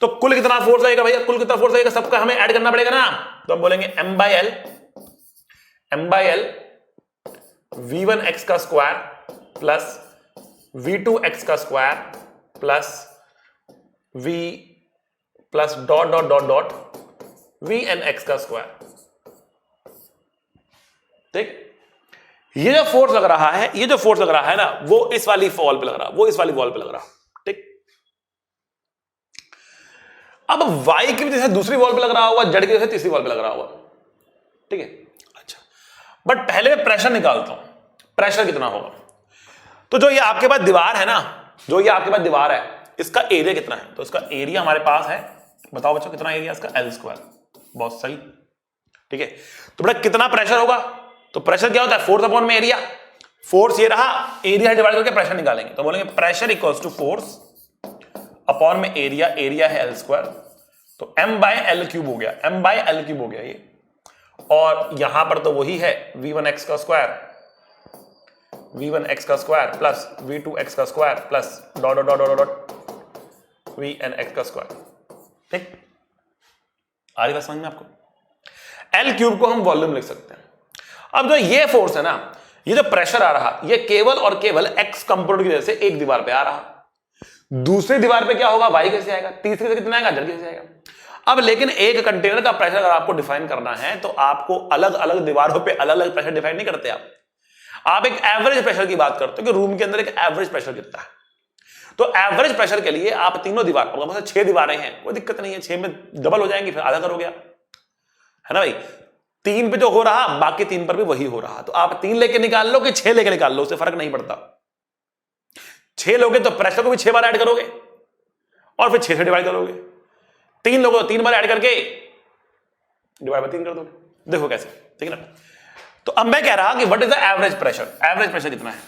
तो कुल कितना फोर्स आएगा भैया, कुल कितना फोर्स आएगा, सबका हमें ऐड करना पड़ेगा ना। तो हम बोलेंगे m/l v1x का स्क्वायर प्लस v2x का square plus v plus dot dot dot dot vnx का स्क्वायर, ठीक। ये जो फोर्स लग रहा है, ये जो फोर्स लग रहा है ना, वो इस वाली वॉल पे लग रहा, वो इस वाली वॉल पे लग रहा, ठीक। अब y की वजह से दूसरी वॉल पे लग रहा होगा, z की वजह से तीसरी वॉल पे लग रहा होगा, ठीक है। अच्छा, बट पहले मैं प्रेशर निकालता हूं, प्रेशर कितना होगा। तो जो ये आपके पास दीवार है ना, जो ये आपके पास दीवार है, इसका एरिया कितना है, तो इसका एरिया हमारे पास है, बताओ बच्चों कितना एरिया इसका, l², बहुत सही, ठीक है। तो बेटा कितना प्रेशर होगा, तो प्रेशर क्या होता है, फोर्स अपॉन में एरिया, फोर्स ये रहा, एरिया डिवाइड करके प्रेशर निकालेंगे, तो बोलेंगे pressure equals to force upon में एरिया, एरिया है l², तो m/l³ हो गया, m/l³ हो गया ये। और यहां पर तो वही है v1x का स्क्वायर, v1x का स्क्वायर प्लस v2x का square plus dot dot dot dot vnx का स्क्वायर, ठीक। आ रही बात समझ में आपको। l³ को हम वॉल्यूम लिख सकते हैं। अब जो ये फोर्स है ना, ये जो प्रेशर आ रहा, ये केवल और केवल x कंपोनेंट की वजह से एक दीवार पे आ रहा। दूसरी दीवार पे क्या होगा, वाई कैसे आएगा, तीसरी से कितना आएगा, जेड कैसे आएगा। अब लेकिन एक कंटेनर का प्रेशर अगर आपको डिफाइन करना है तो आपको अलग अलग दीवारों पे अलग अलग प्रेशर डिफाइन नहीं करते आप एक एवरेज प्रेशर की बात करते हो कि रूम के अंदर एक एवरेज प्रेशर कितना है। तो एवरेज प्रेशर के लिए आप तीनों दीवार, अगर 6 दीवारें हैं कोई दिक्कत नहीं है, 6 में डबल हो जाएंगी, फिर आधा करोगे आप, है ना भाई। 3 पे जो हो रहा बाकी 3 पर भी वही हो रहा, तो आप 3 लेके निकाल लो कि 6 लेके निकाल लो, उससे फर्क नहीं पड़ता। 6 लोगे तो प्रेशर को भी 6 बार ऐड करोगे और फिर 6 से डिवाइड करोगे। 3 लोगों तो 3 बार ऐड करके डिवाइड बाय 3 कर दोगे। देखो कैसे, ठीक है ना। तो अब मैं कह रहा कि what is the average pressure, average pressure कितना है,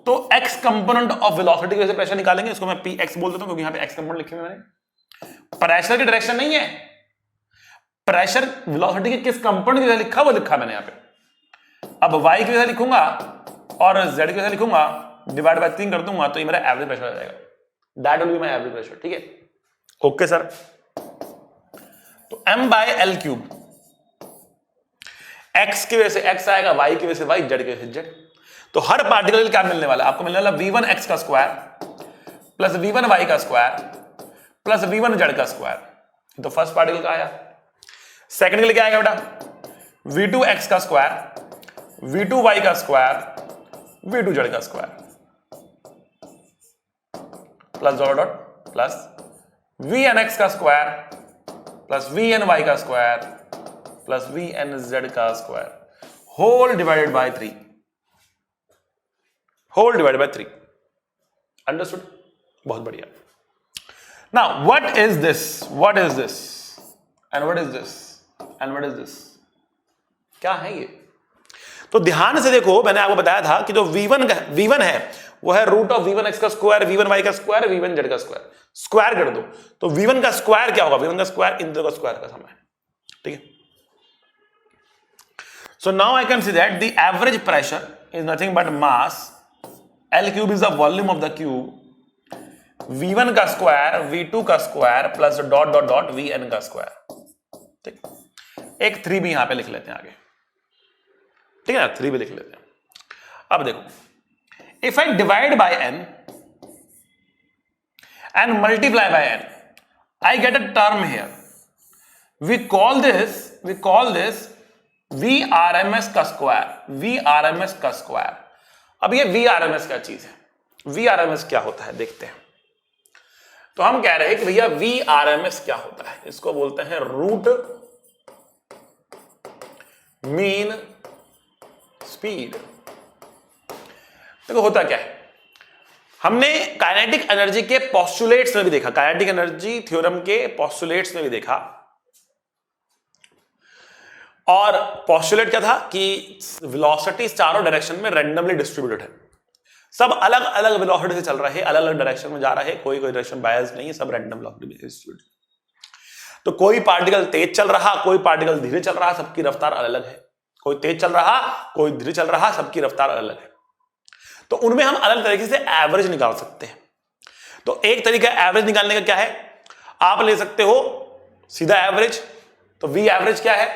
तो x कंपोनेंट ऑफ वेलोसिटी के प्रेशर निकालेंगे, इसको मैं px बोल देता हूं क्योंकि यहां पे x कंपोनेंट लिखे हुए मैंने। प्रेशर की डायरेक्शन नहीं है, प्रेशर वेलोसिटी के किस कंपोनेंट की वजह लिखा वो लिखा मैंने यहां पे। अब y की वजह लिखूंगा और z की वजह लिखूंगा, डिवाइड बाय 3 कर दूंगा तो ये मेरा एवरेज प्रेशर आ जाएगा। That will be my average pressure, ठीक है। ओके सर, तो m by l cube, x की वजह से x आएगा, y की वजह से y, z की वजह से z। तो हर पार्टिकल क्या मिलने वाला, आपको मिलने वाला v1 x का स्क्वायर प्लस v1 y का स्क्वायर प्लस v1 z का स्क्वायर। तो फर्स्ट पार्टिकल का आया। सेकंड के लिए क्या आएगा बेटा, v2 x का स्क्वायर, v2 y का स्क्वायर, v2 z का square plus dot dot plus vn x का स्क्वायर प्लस vn y का स्क्वायर प्लस vn z का square whole divided by 3, whole divided by 3। Understood, बहुत बढ़िया। Now what is this, what is this and what is this and what is this, क्या है ये। तो ध्यान से देखो, मैंने आपको बताया था कि जो v1 है वो है रूट ऑफ v1 x का स्क्वायर, v1 y का स्क्वायर, v1 z का स्क्वायर, स्क्वायर कर दो तो v1 का स्क्वायर क्या होगा, v1 का स्क्वायर इन दोनों का स्क्वायर का सम है, ठीक है। So now I can see that the average pressure is nothing but mass, L cube is the volume of the cube, v1 का स्क्वायर, v2 का square plus dot dot dot vn का square, ठीक। एक 3 भी यहां पे लिख लेते हैं आगे, ठीक है ना, 3 भी लिख लेते हैं। अब देखो, if I divide by n and multiply by n, I get a term here, we call this Vrms का स्क्वायर, Vrms का स्क्वायर। अब ये Vrms क्या चीज है, Vrms क्या होता है देखते हैं। तो हम कह रहे हैं कि भैया Vrms क्या होता है, इसको बोलते हैं रूट मीन स्पीड। देखो होता क्या है, हमने काइनेटिक एनर्जी के पोस्टुलेट्स में भी देखा, काइनेटिक एनर्जी थ्योरम के पोस्टुलेट्स में भी देखा, और पोस्टुलेट क्या था कि वेलोसिटी चारों डायरेक्शन में रैंडमली डिस्ट्रीब्यूटेड है, सब अलग अलग वेलोसिटी से चल रहे हैं, अलग अलग डायरेक्शन में जा रहे हैं, कोई डायरेक्शन बायस नहीं है, सब रैंडम वेलोसिटी में डिस्ट्रीब्यूटेड। तो कोई पार्टिकल तेज चल रहा, कोई पार्टिकल धीरे चल रहा, सबकी रफ्तार अलग अलग है, कोई तेज चल रहा, कोई धीरे चल रहा, सबकी रफ्तार अलग अलग है। तो उनमें हम अलग तरीके से एवरेज निकाल सकते हैं। तो एक तरीका एवरेज निकालने का क्या है, आप ले सकते हो सीधा एवरेज। तो वी एवरेज क्या है,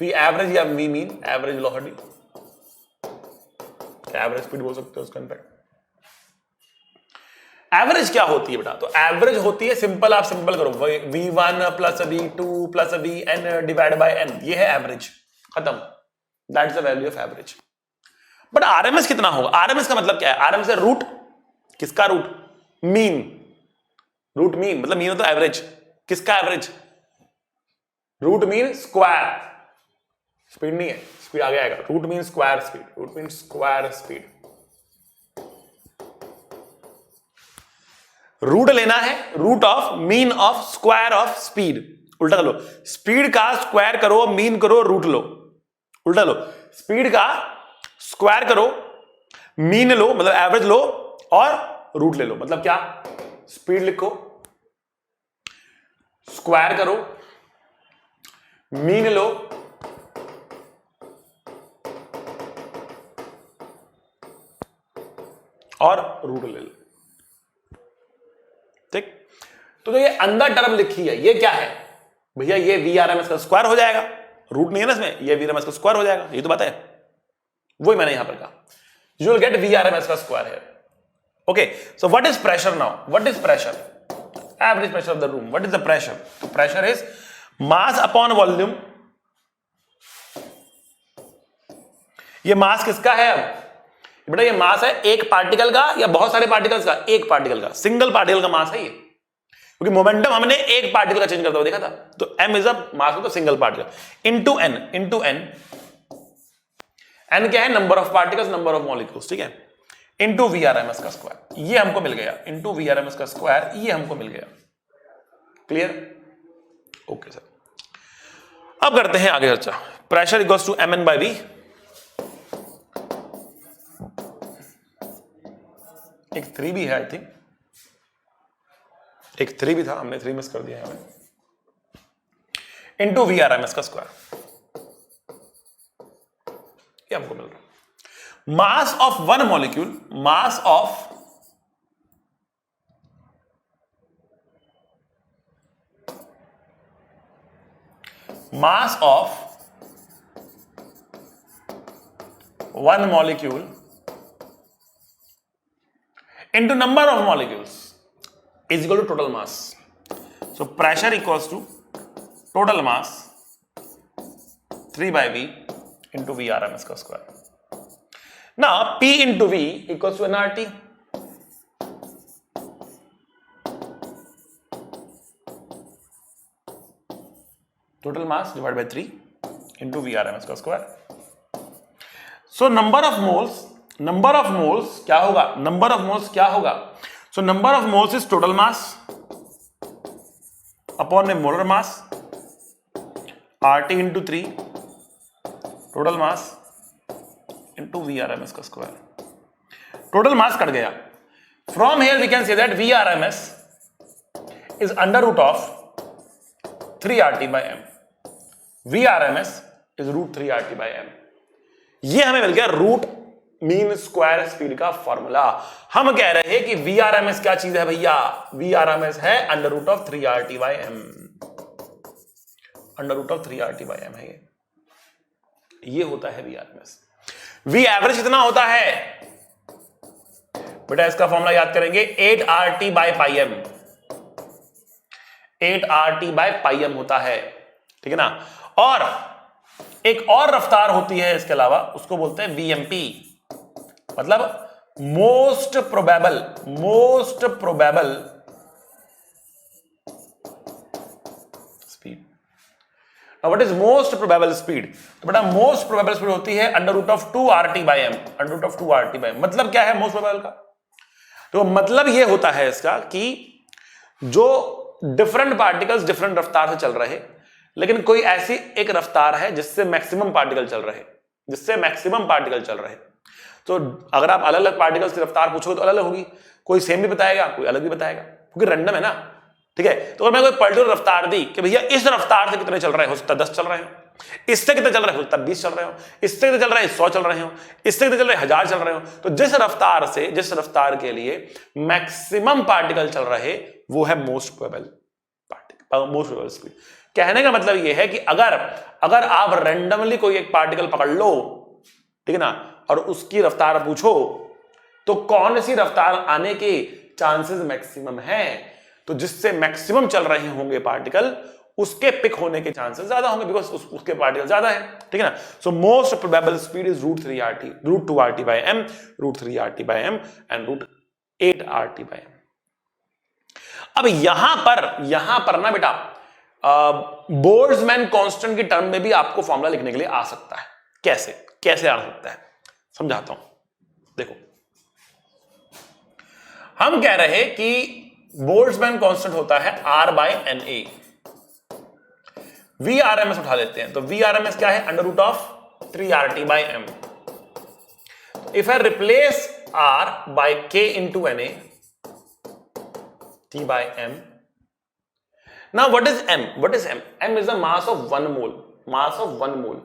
वी एवरेज या v mean, average velocity, average speed बोल सकते हो उसका। इनफैक्ट एवरेज क्या होती है बेटा, तो एवरेज होती है, सिंपल आप सिंपल करो, v1 plus v2 plus vn divide by n, ये है एवरेज, खत्म। That's the value of average. But RMS कितना होगा, आरएमएस का मतलब क्या है, आरएमएस है रूट, किसका रूट, मीन, रूट मीन मतलब मीन होता है एवरेज, किसका average, root mean square, speed नहीं है, स्पीड आगे आएगा, root mean square speed, root mean square speed. Root लेना है, root of mean of square of speed, उल्टा कर लो, स्पीड का स्क्वायर करो, मीन करो, रूट लो, उल्टा लो, स्पीड का स्क्वायर करो, मीन लो मतलब एवरेज लो, और रूट ले लो, मतलब क्या, स्पीड लिखो, स्क्वायर करो, मीन लो, और रूट ले लो, ठीक। तो ये अंदर टर्म लिखी है, ये क्या है भैया, ये Vrms का स्क्वायर हो जाएगा, रूट नहीं है ना इसमें, ये Vrms का स्क्वायर हो जाएगा, ये तो बात है, वही मैंने यहां पर कहा, you will get VRMS का square here. Okay, so what is pressure now? What is pressure? Average pressure of the room. What is the pressure? Pressure is mass upon volume. ये मास किसका है? अब बेटा ये मास है एक पार्टिकल का या बहुत सारे पार्टिकल्स का? एक पार्टिकल का, सिंगल पार्टिकल का मास है ये, क्योंकि मोमेंटम हमने एक पार्टिकल का चेंज करता हुआ देखा था। तो m is a mass of the single particle into n, n क्या है? Number of particles, number of molecules, ठीक है, इनटू VRMS का स्क्वायर, ये हमको मिल गया, इनटू VRMS का स्क्वायर, ये हमको मिल गया। क्लियर? ओके सर, अब करते हैं आगे चर्चा। Pressure equals to mn by v। एक 3 भी है आई थिंक, एक 3 भी था, हमने 3 मिस कर दिया है, इनटू VRMS का स्क्वायर, ये हमको मिल रहा है। Mass of one molecule, mass of one molecule into number of molecules is equal to total mass. So pressure equals to total mass 3 by V into VRMS का square. Now P into V equals to nRT. Total mass divided by 3 into VRMS का square. So number of moles क्या होगा? Number of moles क्या होगा? So number of moles is total mass upon a molar mass, RT into 3 total mass into VRMS का square. Total mass cut गया। From here we can say that VRMS is under root of 3RT by m। VRMS is root 3RT by m। ये हमें मिल गया root mean square speed का formula. हम कह रहे हैं कि VRMS क्या चीज है भैया? VRMS है under root of 3RT by m। Under root of 3RT by m है ये होता है VRMS। V एवरेज कितना होता है बेटा? इसका फॉर्मूला याद करेंगे, 8RT by pi m। 8RT by pi m होता है, ठीक है ना। और एक और रफ्तार होती है इसके अलावा, उसको बोलते हैं VMP, मतलब most probable speed. What is most probable speed? तो बेटा मोस्ट प्रोबेबल स्पीड होती है under root of 2RT by m। Under root of 2RT by m मतलब क्या है मोस्ट प्रोबेबल का? तो मतलब ये होता है इसका कि जो डिफरेंट पार्टिकल्स डिफरेंट रफ्तार से चल रहे, लेकिन कोई ऐसी एक रफ्तार है जिससे मैक्सिमम पार्टिकल चल रहे, तो अगर आप अलग अलग पार्टिकल्स की रफ्तार पूछोगे तो अलग अलग होगी, कोई सेम भी बताएगा, कोई अलग भी बताएगा, क्योंकि रैंडम है ना, ठीक है। तो अगर मैं कोई पर्टिकुलर रफ्तार दी कि भैया इस रफ्तार से कितने चल रहे हो सकता है 10 चल रहे हो, इससे कितने चल रहे हो सकता है 20 चल रहे हो, इससे कितने चल रहे हैं 100 चल रहे हो, इससे कितने चल रहे हैं 1000 चल रहे हो, तो जिस रफ्तार के लिए मैक्सिमम पार्टिकल चल रहे वो है मोस्ट प्रोबेबल स्पीड। कहने का मतलब यह है कि अगर आप रैंडमली कोई एक पार्टिकल पकड़ लो, ठीक है ना, और उसकी रफ्तार पूछो तो कौन सी रफ्तार आने के चांसेस मैक्सिमम है, तो जिससे मैक्सिमम चल रहे होंगे पार्टिकल उसके पिक होने के चांसेस ज्यादा होंगे, बिकॉज उसके पार्टिकल ज्यादा है, ठीक है ना। So most probable speed is root 2RT by m, root 3RT by m and root 8RT by m। अब यहां पर ना बेटा बोल्ट्जमैन कांस्टेंट की टर्म में भी आपको फॉर्मूला लिखने के लिए आ सकता है। कैसे आ सकता है समझाता हूं। देखो, हम कह रहे कि बोल्ट्जमैन कांस्टेंट होता है R बाय NA। VRMS उठा लेते हैं, तो VRMS क्या है? Under root of 3RT by m। If I replace R by K into NA, T by m. Now what is m? M is the mass of 1 mole.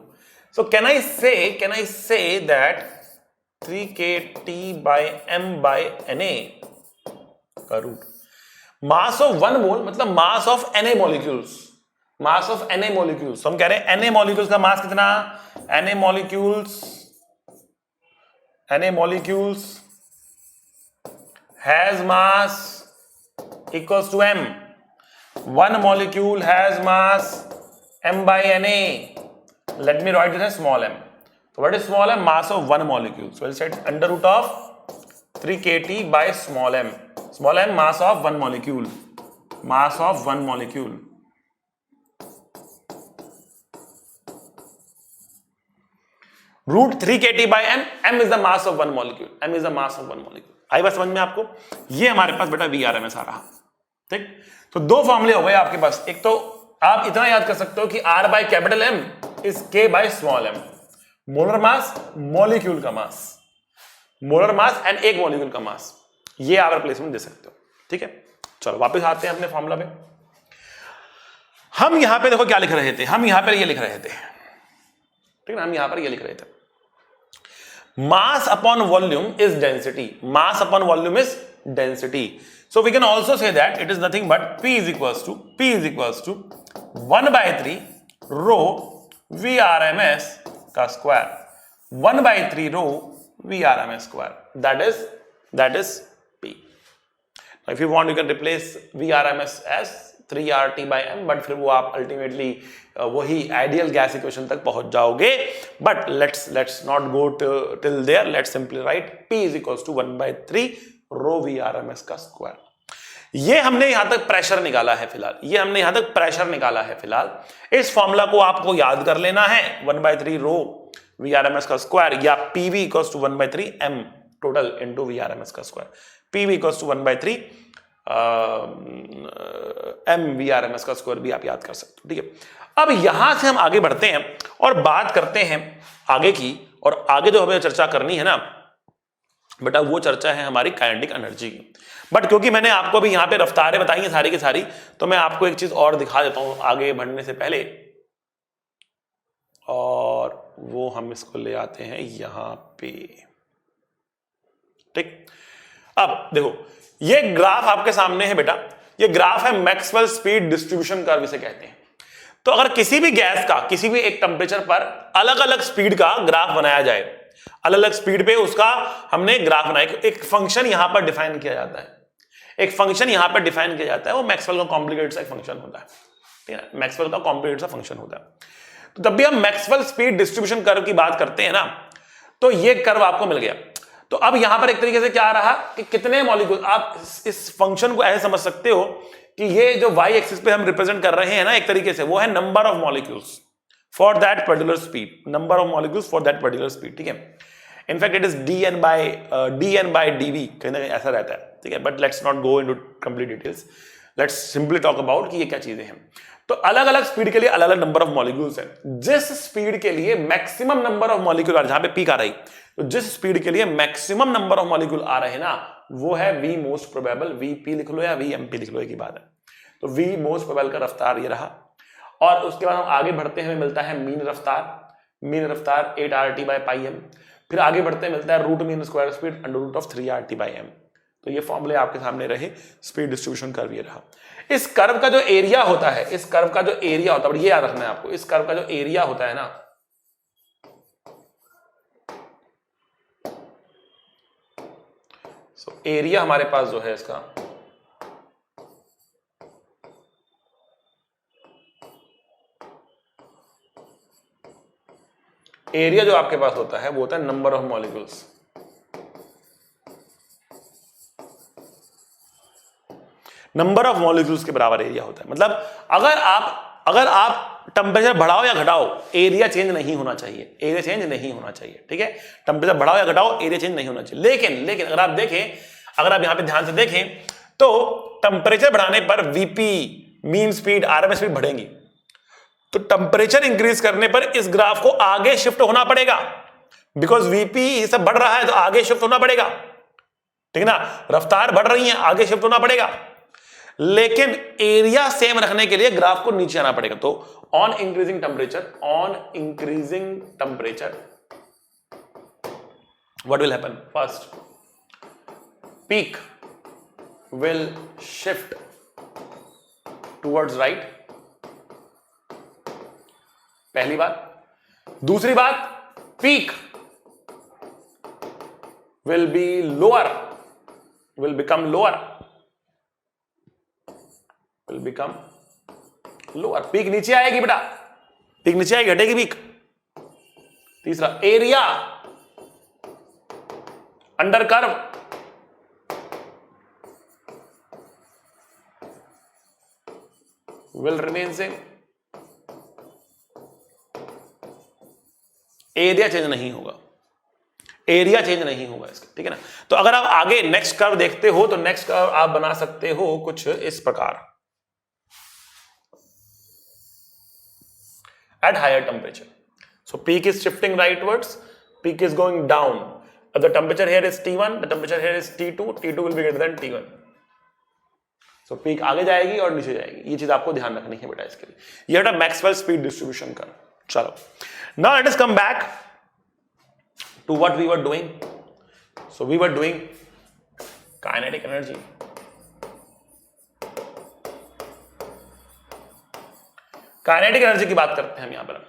So can I say that 3kT by m by Na का root. Mass of 1 मोल मतलब mass of Na molecules. हम कह रहे हैं Na molecules का मास कितना? Na molecules Na molecules has mass equals to m. One molecule has mass m by Na. Let me write this as small m. So what is small m? Mass of one molecule. So we'll say it's under root of 3 kT by small m. Small m, mass of one molecule. Mass of one molecule. Root 3 kT by m. M is the mass of one molecule. M is the mass of one molecule. आई बात समझ में आपको? ये हमारे पास बेटा VRMS आ रहा, ठीक? तो दो फॉर्मूले हो गए आपके पास. एक तो आप इतना याद कर सकते हो कि R by capital M is K by small m. Molar mass, molecule का मास, मोलर मास एंड एक मॉलिक्यूल का मास. ये आप रिप्लेसमेंट दे सकते हो, ठीक है? चलो वापस आते हैं अपने फॉर्मूला पे. हम यहां पे देखो क्या लिख रहे थे. हम यहां पर ये लिख रहे थे, ठीक है? हम यहां पर ये लिख रहे थे, mass upon volume is density. Mass upon volume is density. So we can also say that it is nothing but P is equals to 1 by 3 rho VRMS का square. 1 by 3 rho VRMS square. That is P. Now if you want you can replace VRMS as 3RT by m, but फिर वो आप ultimately वही ideal gas equation तक पहुंच जाओगे. But let's not go till there. Let's simply write P is equals to 1 by 3 rho VRMS का square. ये हमने यहां तक प्रेशर निकाला है फिलहाल. ये हमने यहां तक प्रेशर निकाला है फिलहाल. इस फॉर्मूला को आपको याद कर लेना है. 1 by 3 रो VRMS का स्क्वायर या PV equals to 1 by 3 m total into VRMS का square. PV equals to 1 by 3 m VRMS का स्क्वायर भी आप याद कर सकते हो, ठीक है? अब यहां से हम आगे बढ़ते हैं और बात करते हैं आगे की. और आगे जो हमें चर्चा करनी है ना बेटा, वो चर्चा है हमारी काइनेटिक एनर्जी की. बट क्योंकि मैंने आपको अभी यहां पे रफ्तारें बताई हैं सारी की सारी, तो मैं आपको एक चीज और दिखा देता हूं आगे बढ़ने से पहले. और वो हम इसको ले आते हैं यहां पे, ठीक? अब देखो ये ग्राफ आपके सामने है बेटा. ये ग्राफ है मैक्सवेल स्पीड डिस्ट्रीब्यूशन कर्व इसे कहते हैं. तो अगर किसी भी गैस का किसी भी एक टेंपरेचर पर अलग अलग स्पीड का ग्राफ बनाया जाए, अलग अलग स्पीड पे उसका हमने ग्राफ बनाया, एक फंक्शन यहां पर डिफाइन किया जाता है. एक फंक्शन यहां पर डिफाइन किया जाता है, वो मैक्सवेल का कॉम्प्लिकेटेड सा फंक्शन होता है, ठीक है? मैक्सवेल का कॉम्प्लिकेटेड सा फंक्शन होता है. तो जब भी हम मैक्सवेल स्पीड डिस्ट्रीब्यूशन कर्व की बात करते हैं ना, तो ये कर्व आपको मिल गया. तो अब यहां पर एक तरीके से क्या आ रहा कि कितने मॉलिक्यूल, आप इस फंक्शन को ऐसे समझ सकते हो कि ये जो y एक्सिस पे हम रिप्रेजेंट कर रहे हैं ना, एक तरीके से वो है number of molecules for that particular speed. Number of molecules for that particular speed, ठीक है? In fact it is dn by dv, कहीं ना कहीं ऐसा रहता है, ठीक है? But let's not go into complete details. Let's simply talk about कि ये क्या चीजें हैं. तो अलग अलग स्पीड के लिए अलग अलग नंबर ऑफ मॉलिक्यूल्स हैं. जिस स्पीड के लिए मैक्सिमम नंबर ऑफ मॉलिक्यूल, जहां पे पीक आ रही, तो जिस स्पीड के लिए मैक्सिमम नंबर ऑफ मॉलिक्यूल आ रहे हैं ना, वो है V मोस्ट प्रोबेबल. VP लिख लो या VMP लिख लो, एक ही बात है. तो V मोस्ट प्रोबेबल का रफ्तार ये रहा. और उसके बाद हम आगे बढ़ते हैं, हमें मिलता है मीन रफ्तार. मीन रफ्तार 8RT by pi m. फिर आगे बढ़ते हैं, मिलता है root mean square speed under root of 3RT by m. तो ये फॉर्मूले आपके सामने रहे. स्पीड डिस्ट्रीब्यूशन कर्व ये रहा. इस कर्व का जो एरिया होता है, इस कर्व का जो एरिया होता है, ये याद रखना है आपको, इस कर्व का जो एरिया होता है ना, सो एरिया हमारे पास जो है इसका, एरिया जो आपके पास होता है वो होता है number of molecules. Number of molecules के बराबर एरिया होता है. मतलब अगर आप टेंपरेचर बढ़ाओ या घटाओ, एरिया चेंज नहीं होना चाहिए. एरिया चेंज नहीं होना चाहिए, ठीक है? टेंपरेचर बढ़ाओ या घटाओ, एरिया चेंज नहीं होना चाहिए. लेकिन अगर आप देखें, अगर आप यहां पे ध्यान से देखें, तो टेंपरेचर बढ़ाने पर VP, mean speed, RMS speed बढ़ेंगी. तो टेंपरेचर इंक्रीज करने पर इस ग्राफ को आगे शिफ्ट होना पड़ेगा, बिकॉज वीपी ये सब बढ़ रहा है, तो आगे शिफ्ट होना पड़ेगा, ठीक है ना? रफ्तार बढ़ रही है, आगे शिफ्ट होना पड़ेगा. लेकिन एरिया सेम रखने के लिए ग्राफ को नीचे आना पड़ेगा. तो on increasing temperature what will happen? First, peak will shift towards right, पहली बात. दूसरी बात, peak will be lower, will become lower, will become lower. Peak नीचे आएगी बेटा, पीक नीचे आएगी, घटेगी पीक. तीसरा, area under curve will remain same. Area change नहीं होगा, एरिया चेंज नहीं होगा इसका, ठीक है ना. तो अगर आप आगे नेक्स्ट कर्व देखते हो तो नेक्स्ट कर्व आप बना सकते हो कुछ इस प्रकार. at higher temperature, so peak is shifting rightwards, peak is going down. If the temperature here is T1, the temperature here is T2, T2 will be greater than T1. So peak आगे जाएगी और नीचे जाएगी. ये चीज आपको ध्यान रखनी है बेटा इसके लिए. ये बेटा मैक्सवेल स्पीड डिस्ट्रीब्यूशन का. चलो, now let us come back to what we were doing. So we were doing kinetic energy. Kinetic energy की बात करते हैं हम यहां पर.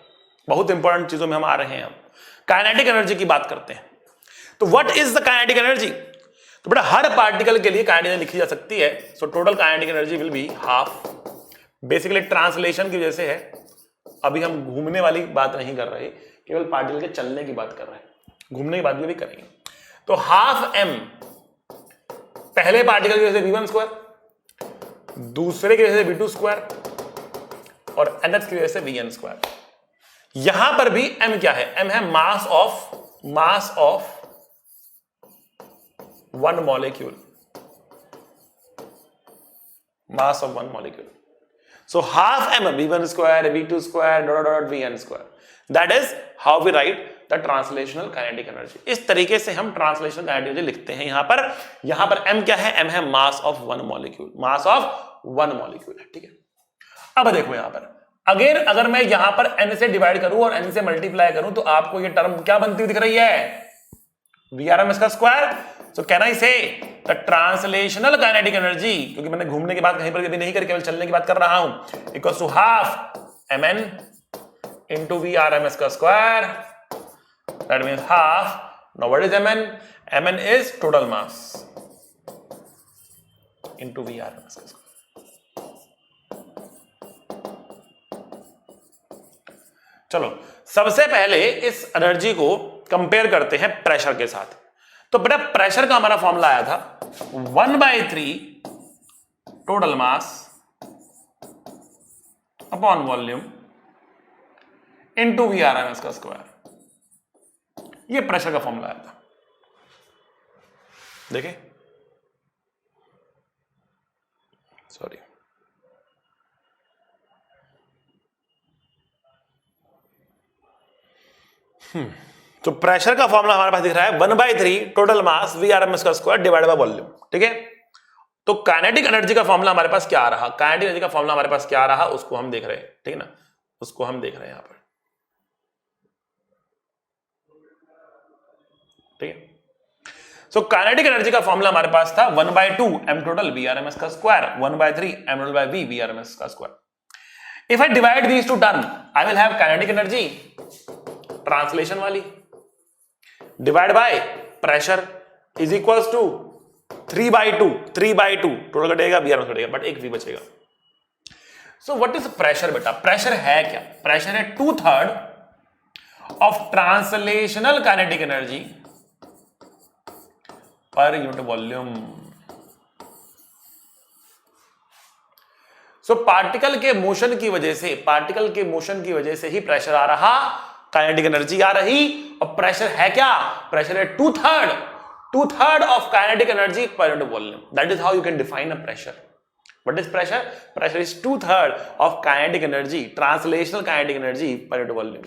बहुत इंपॉर्टेंट चीजों में हम आ रहे हैं. हम काइनेटिक एनर्जी की बात करते हैं. तो what is the kinetic energy? तो बेटा हर पार्टिकल के लिए काइनेटिक एनर्जी लिखी जा सकती है. So total kinetic energy will be half. Basically translation की वजह से है. अभी हम घूमने वाली बात नहीं कर रहे, केवल पार्टिकल के चलने की बात कर रहे हैं. घूमने की बात भी करेंगे. तो हाफ एम पहले पार्टिकल की वजह से v1 स्क्वायर, दूसरे की वजह से v2 स्क्वायर और nth की वजह से vn स्क्वायर. यहां पर भी m क्या है? m है mass of one molecule. Mass of one molecule. So half m v1 square, v2 square dot dot vn square. That is how we write the translational kinetic energy. इस तरीके से हम ट्रांसलेशनल काइनेटिक एनर्जी लिखते हैं. यहां पर m क्या है? m है mass of one molecule. Mass of one molecule है, ठीक है. अब देखो यहां पर अगर मैं यहां पर n से डिवाइड करूं और n से मल्टीप्लाई करूं तो आपको ये टर्म क्या बनती हुई दिख रही है? Vrms का स्क्वायर. सो कैन आई से द ट्रांसलेशनल काइनेटिक एनर्जी, क्योंकि मैंने घूमने की बात कहीं पर भी नहीं करी, केवल चलने की बात कर रहा हूं, equals to half mn into Vrms का square. That means half. Now what is mn? mn is total mass into Vrms का स्क्वायर. चलो सबसे पहले इस एनर्जी को कंपेयर करते हैं प्रेशर के साथ. तो बेटा प्रेशर का हमारा फॉर्मूला आया था 1/3 total mass upon volume into Vrms का स्क्वायर. ये प्रेशर का फॉर्मूला आया था. देखिए, सॉरी, तो प्रेशर का फॉर्मूला हमारे पास दिख रहा है 1/3 टोटल मास Vrms का स्क्वायर डिवाइड बाय वॉल्यूम, ठीक है. तो काइनेटिक एनर्जी का फॉर्मूला हमारे पास क्या आ रहा? काइनेटिक एनर्जी का फॉर्मूला हमारे पास क्या आ रहा उसको हम देख रहे हैं, ठीक है ना. उसको हम देख रहे हैं यहां पर, ठीक है. सो काइनेटिक एनर्जी का फॉर्मूला हमारे पास था 1/2 m टोटल Vrms का square, 1/3 m total by v Vrms का square. If I divide these two term I will have kinetic energy translation वाली divide by pressure is equals to 3/2 total कटेगा, Vrms कटेगा, but एक v बचेगा. So what is pressure बेटा? Pressure है क्या? Pressure है 2/3 of translational kinetic energy per unit volume. So particle के मोशन की वजह से ही प्रेशर आ रहा, काइनेटिक एनर्जी आ रही. और प्रेशर है क्या? प्रेशर है 2/3 of kinetic energy per unit volume. That is how you can define a pressure. What is pressure? Pressure is 2/3 of kinetic energy, translational kinetic energy per unit volume.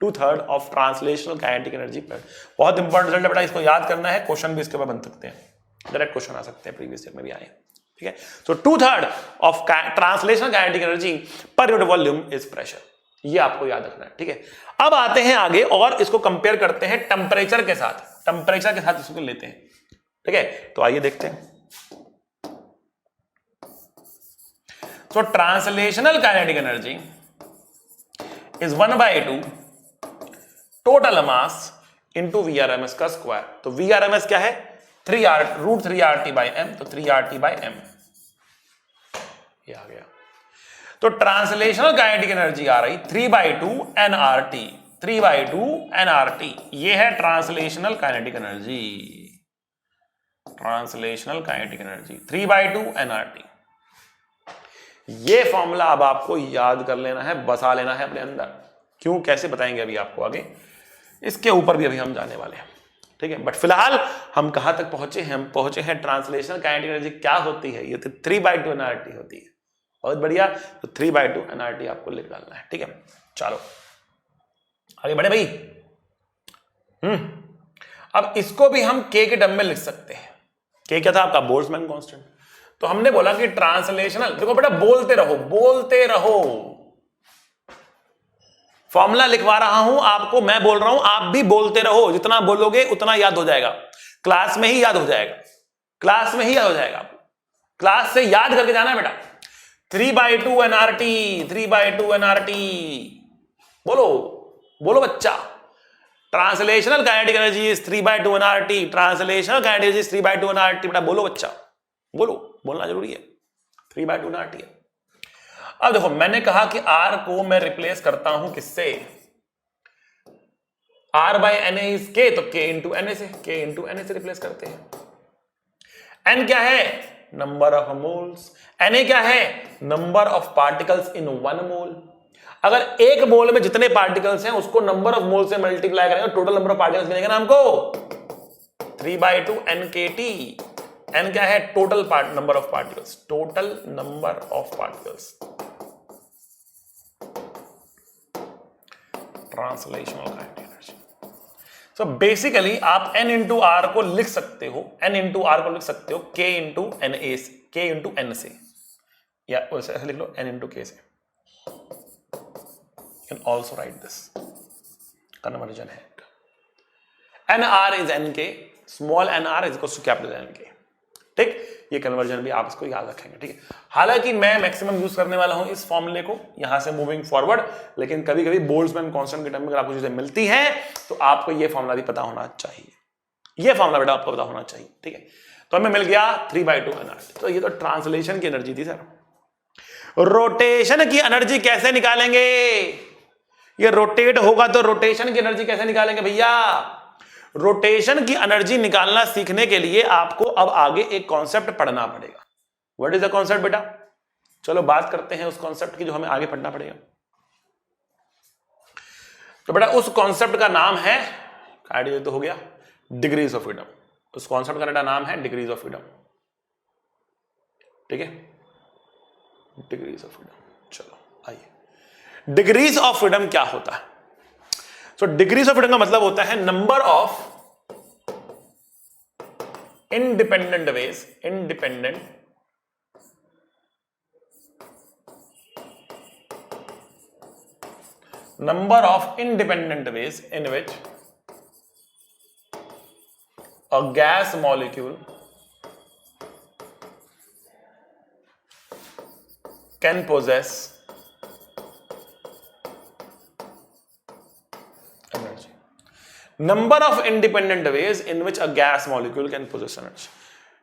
2/3 of translational kinetic energy पर. बहुत important result है बेटा, इसको याद करना है. Question भी इसके ऊपर बन सकते हैं, डायरेक्ट क्वेश्चन आ सकते हैं, प्रीवियस ईयर में भी आए, ठीक है. सो 2/3 of translational kinetic energy per unit volume is pressure. ये आपको याद रखना है, ठीक है. अब आते हैं आगे और इसको कंपेयर करते हैं टेम्परेचर के साथ. टेम्परेचर के साथ इसको लेते हैं, ठीक है. तो आइए देखते हैं. So translational kinetic energy is 1/2 total mass into VRMS का स्क्वायर। तो VRMS क्या है? √3RT/m, तो 3RT/m ये आ गया। तो ट्रांसलेशनल काइनेटिक एनर्जी आ रही 3/2 nRT, 3/2 nRT। ये है translational kinetic energy, translational kinetic energy 3/2 nRT। ये फॉर्मूला अब आपको याद कर लेना है, बसा लेना है अपने अंदर। क्यों, कैसे बताएंगे अभी आपको आगे, इसके ऊपर भी अभी हम जाने वाले हैं, ठीक है। बट फिलहाल हम कहां तक पहुंचे हैं? हम पहुंचे हैं ट्रांसलेशनल काइनेटिक एनर्जी क्या होती है। ये तो 3/2 nRT होती है। बहुत बढ़िया, तो 3/2 nRT आपको लिख डालना है, ठीक है। चलो आगे बढ़े भाई। अब इसको भी हम K के टर्म में लिख सकते हैं। K क्या था आपका? Boltzmann constant. तो हमने बोला कि ट्रांसलेशनल, देखो बेटा बोलते रहो बोलते रहो, फॉर्मूला लिखवा रहा हूं आपको, मैं बोल रहा हूं, आप भी बोलते रहो। जितना बोलोगे उतना याद हो जाएगा, क्लास में ही याद हो जाएगा, क्लास में ही याद हो जाएगा। क्लास से याद करके जाना है बेटा। 3/2 nRT, 3/2 nRT, बोलो बोलो बच्चा। Translational kinetic energy is 3/2 nRT, translational kinetic energy is 3/2 nRT। बेटा बोलो बच्चा, बोलो, बोलना जरूरी है। 3/2 nRT है। अब देखो मैंने कहा कि R को मैं रिप्लेस करता हूं किससे? R/Na इज K, तो K इंटू Na से, K इंटू Na से रिप्लेस करते हैं। N क्या है? Number of moles. Na क्या है? नंबर ऑफ पार्टिकल्स इन 1 मोल। अगर एक मोल में जितने पार्टिकल्स हैं उसको नंबर ऑफ मोल से मल्टीप्लाई करेंगे, टोटल नंबर ऑफ पार्टिकल्स मिलेगा ना हमको, 3/2 nKT। N क्या है? Total number of particles, total number of particles. Translational kinetic energy. So basically आप N इंटू R को लिख सकते हो, N इंटू R को लिख सकते हो K इंटू Na से, K इंटू N से, या ऐसे लिख लो N इंटू K से। Can also write this, conversion है। NR is NK, small nr is equal to capital NK, ठीक। ये कन्वर्जन भी आप इसको याद रखेंगे, ठीक है। हालांकि मैं मैक्सिमम यूज करने वाला हूं इस फॉर्मूले को यहां से मूविंग फॉरवर्ड, लेकिन कभी कभी बोल्ट्जमैन कांस्टेंट के टर्म में अगर आपको चीजें मिलती हैं तो आपको ये फॉर्मूला भी पता होना चाहिए। ये फॉर्मूला बेटा आपको पता होना चाहिए, ठीक है। तो हमें मिल गया 3/2 nRT। तो ये तो ट्रांसलेशन की एनर्जी थी सर। रोटेशन की एनर्जी कैसे निकालेंगे? ये रोटेट होगा तो रोटेशन की एनर्जी कैसे निकालेंगे भैया? रोटेशन की एनर्जी निकालना सीखने के लिए आपको अब आगे एक कॉन्सेप्ट पढ़ना पड़ेगा। व्हाट इज द कॉन्सेप्ट बेटा? चलो बात करते हैं उस कॉन्सेप्ट की जो हमें आगे पढ़ना पड़ेगा। तो बेटा उस कॉन्सेप्ट का नाम है, आइडिया तो हो गया, डिग्रीज ऑफ फ्रीडम। उस कॉन्सेप्ट का नाम है डिग्रीज ऑफ फ्रीडम, ठीक है, डिग्रीज ऑफ फ्रीडम। चलो आइए, डिग्रीज ऑफ फ्रीडम क्या होता है? सो डिग्रीज ऑफ फ्रीडम का मतलब होता है number of independent ways, number of independent ways in which a gas molecule can possess energy. Number of independent ways in which a gas molecule can possess energy.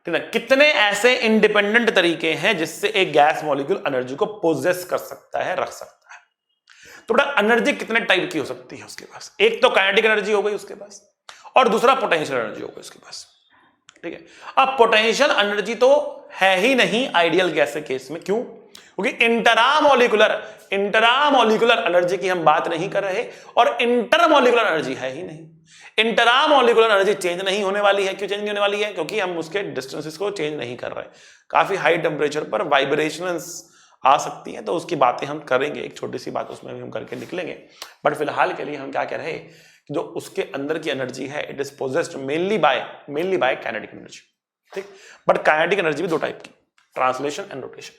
ठीक है, कितने ऐसे independent तरीके हैं जिससे एक गैस मॉलिक्यूल एनर्जी को poses कर सकता है, रख सकता है। तो बेटा एनर्जी कितने टाइप की हो सकती है उसके पास? एक तो काइनेटिक एनर्जी हो गई उसके पास, और दूसरा पोटेंशियल एनर्जी हो गई उसके पास, ठीक है। अब पोटेंशियल एनर्जी तो है ही नहीं आइडियल गैस के केस में, क्यों? क्योंकि इंटरामोलिकुलर एनर्जी की हम बात नहीं कर रहे, और इंटरमोलिकुलर एनर्जी है ही नहीं। इंटरामोलिकुलर एनर्जी चेंज नहीं होने वाली है। क्यों चेंज नहीं होने वाली है? क्योंकि हम उसके डिस्टेंसेस को चेंज नहीं कर रहे। काफी हाई टेम्परेचर पर वाइब्रेशंस आ सकती हैं, तो उसकी बातें हम करेंगे, एक छोटी सी बात उसमें भी हम करके निकलेंगे। बट फिलहाल के लिए हम क्या कह रहे हैं, जो उसके अंदर की एनर्जी है it is possessed mainly by kinetic energy, ठीक। बट काइनेटिक एनर्जी भी दो टाइप की, ट्रांसलेशन एंड रोटेशन,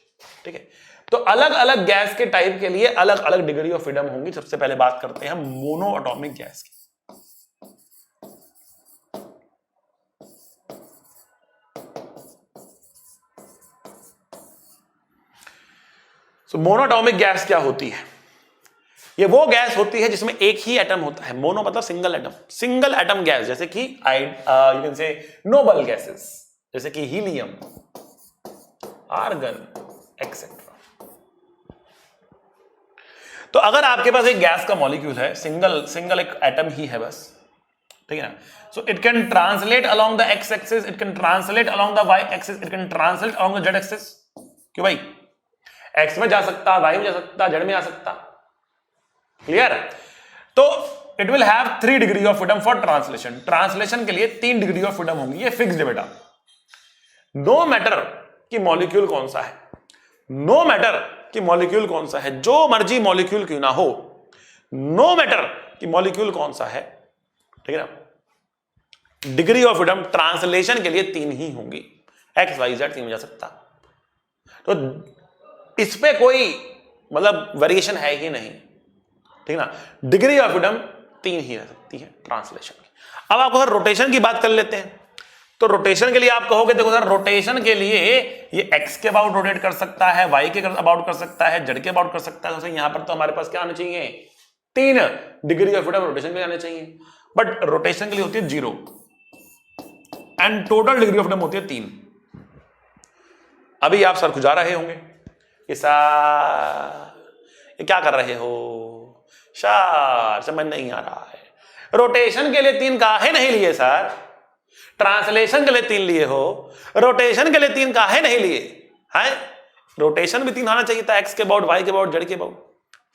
ठीक है। तो अलग अलग गैस के टाइप के लिए अलग अलग डिग्री ऑफ फ्रीडम होंगी। सबसे पहले बात करते हैं हम मोनो एटॉमिक गैस की। सो मोनो एटॉमिक गैस क्या होती है? ये वो गैस होती है जिसमें एक ही एटम होता है। मोनो मतलब सिंगल एटम गैस, जैसे कि you can say noble gases, जैसे कि हीलियम, आर्गन एक्सेट्रा। तो अगर आपके पास एक गैस का मॉलिक्यूल है, सिंगल एक एटम ही है बस, ठीक है ना, so it can translate along the x axis, it can translate along the y axis, it can translate along the z axis. क्यों भाई? एक्स में जा सकता, वाई में जा सकता, जेड में आ सकता। क्लियर? तो it will have 3 degree of freedom for translation. Translation के लिए 3 डिग्री ऑफ फ्रीडम होंगी, ये फिक्स्ड है बेटा। नो मैटर कि मॉलिक्यूल कौन सा है, नो मैटर कि मॉलिक्यूल कौन सा है, जो मर्जी मॉलिक्यूल क्यों ना हो, नो मैटर कि मॉलिक्यूल कौन सा है, ठीक है ना, डिग्री ऑफ फ्रीडम ट्रांसलेशन के लिए 3 ही होंगी। एक्स वाई जेड 3 में जा सकता। तो इस पे कोई मतलब वेरिएशन है ही नहीं, ठीक ना। डिग्री ऑफ फ्रीडम 3 ही रह सकती है ट्रांसलेशन की। अब आप अगर रोटेशन की बात कर लेते हैं, तो रोटेशन के लिए आप कहोगे देखो सर, रोटेशन के लिए ये एक्स के अबाउट रोटेट कर सकता है, वाई के अबाउट कर सकता है, जेड के अबाउट कर सकता है। तो यहां पर तो हमारे पास क्या आने चाहिए? 3 डिग्री ऑफ फ्रीडम रोटेशन के लिए आने चाहिए। बट रोटेशन के लिए होती है 0 and total degree of freedom होती है 3। अभी आप सर खुजा रहे होंगे कि सर ये क्या कर रहे हो सर, समझ नहीं आ रहा है। रोटेशन के लिए 3 काहे नहीं लिए सर? ट्रांसलेशन के लिए 3 लिए हो, रोटेशन के लिए 3 काहे नहीं लिए हैं? रोटेशन भी 3 आना चाहिए था, एक्स के अबाउट, वाई के अबाउट, जेड के अबाउट।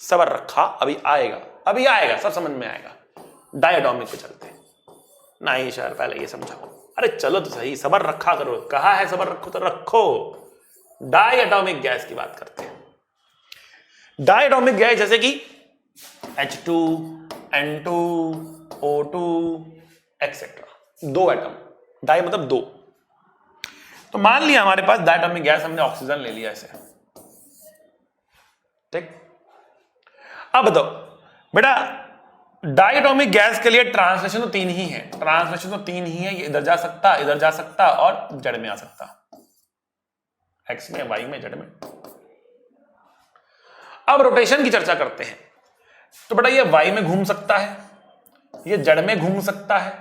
सबर रखा, अभी आएगा, सब समझ में आएगा। डायटोमिक पे चलते हैं। नहीं सर पहले ये समझाओ। अरे चलो तो सही, सबर रखा करो, कहा है सबर रखो तो रखो। डायटोमिक गैस की बात करते हैं। डायटोमिक गैस जैसे कि H2, N2, O2 etcetera, 2 atom. Die मतलब 2। तो मान लिया हमारे पास डायटोमिक गैस, हमने ऑक्सीजन ले लिया ऐसे, ठीक। अब बताओ बेटा, डायटोमिक गैस के लिए ट्रांसलेशन तो 3 ही है, ये इधर जा सकता, इधर जा सकता और जेड में आ सकता, एक्स में, वाई में, जेड में। अब रोटेशन की चर्चा करते हैं। तो बेटा ये वाई में घूम सकता है, ये जेड में घूम सकता है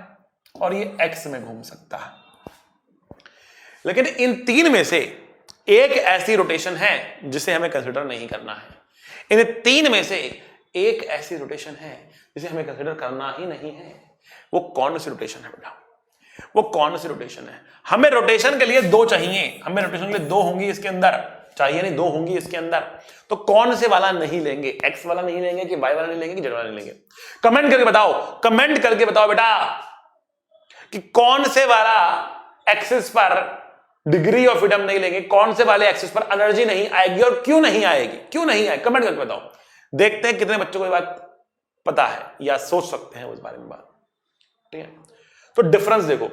और ये एक्स में घूम सकता है। लेकिन इन 3 में से एक ऐसी रोटेशन है जिसे हमें कंसीडर नहीं करना है। इन 3 में से एक ऐसी रोटेशन है जिसे हमें कंसीडर करना ही नहीं है। वो कौन सी रोटेशन है बेटा? वो कौन सी रोटेशन है? हमें रोटेशन के लिए 2 चाहिए, हमें रोटेशन के लिए 2 होंगी इसके अंदर, चाहिए नहीं 2 होंगी इसके अंदर। तो कौन से वाला नहीं लेंगे? एक्स वाला नहीं लेंगे कि वाई वाला नहीं लेंगे कि जेड वाला नहीं लेंगे? कमेंट करके बताओ, कमेंट करके बताओ बेटा कि कौन से वाला एक्सिस पर डिग्री ऑफ फ्रीडम नहीं लेंगे, कौन से वाले एक्सिस पर एनर्जी नहीं आएगी और क्यों नहीं आएगी, क्यों नहीं आएगी? कमेंट करके बताओ। देखते हैं कितने बच्चों को ये बात पता है या सोच सकते हैं उस बारे में बात, ठीक है। तो डिफरेंस देखो,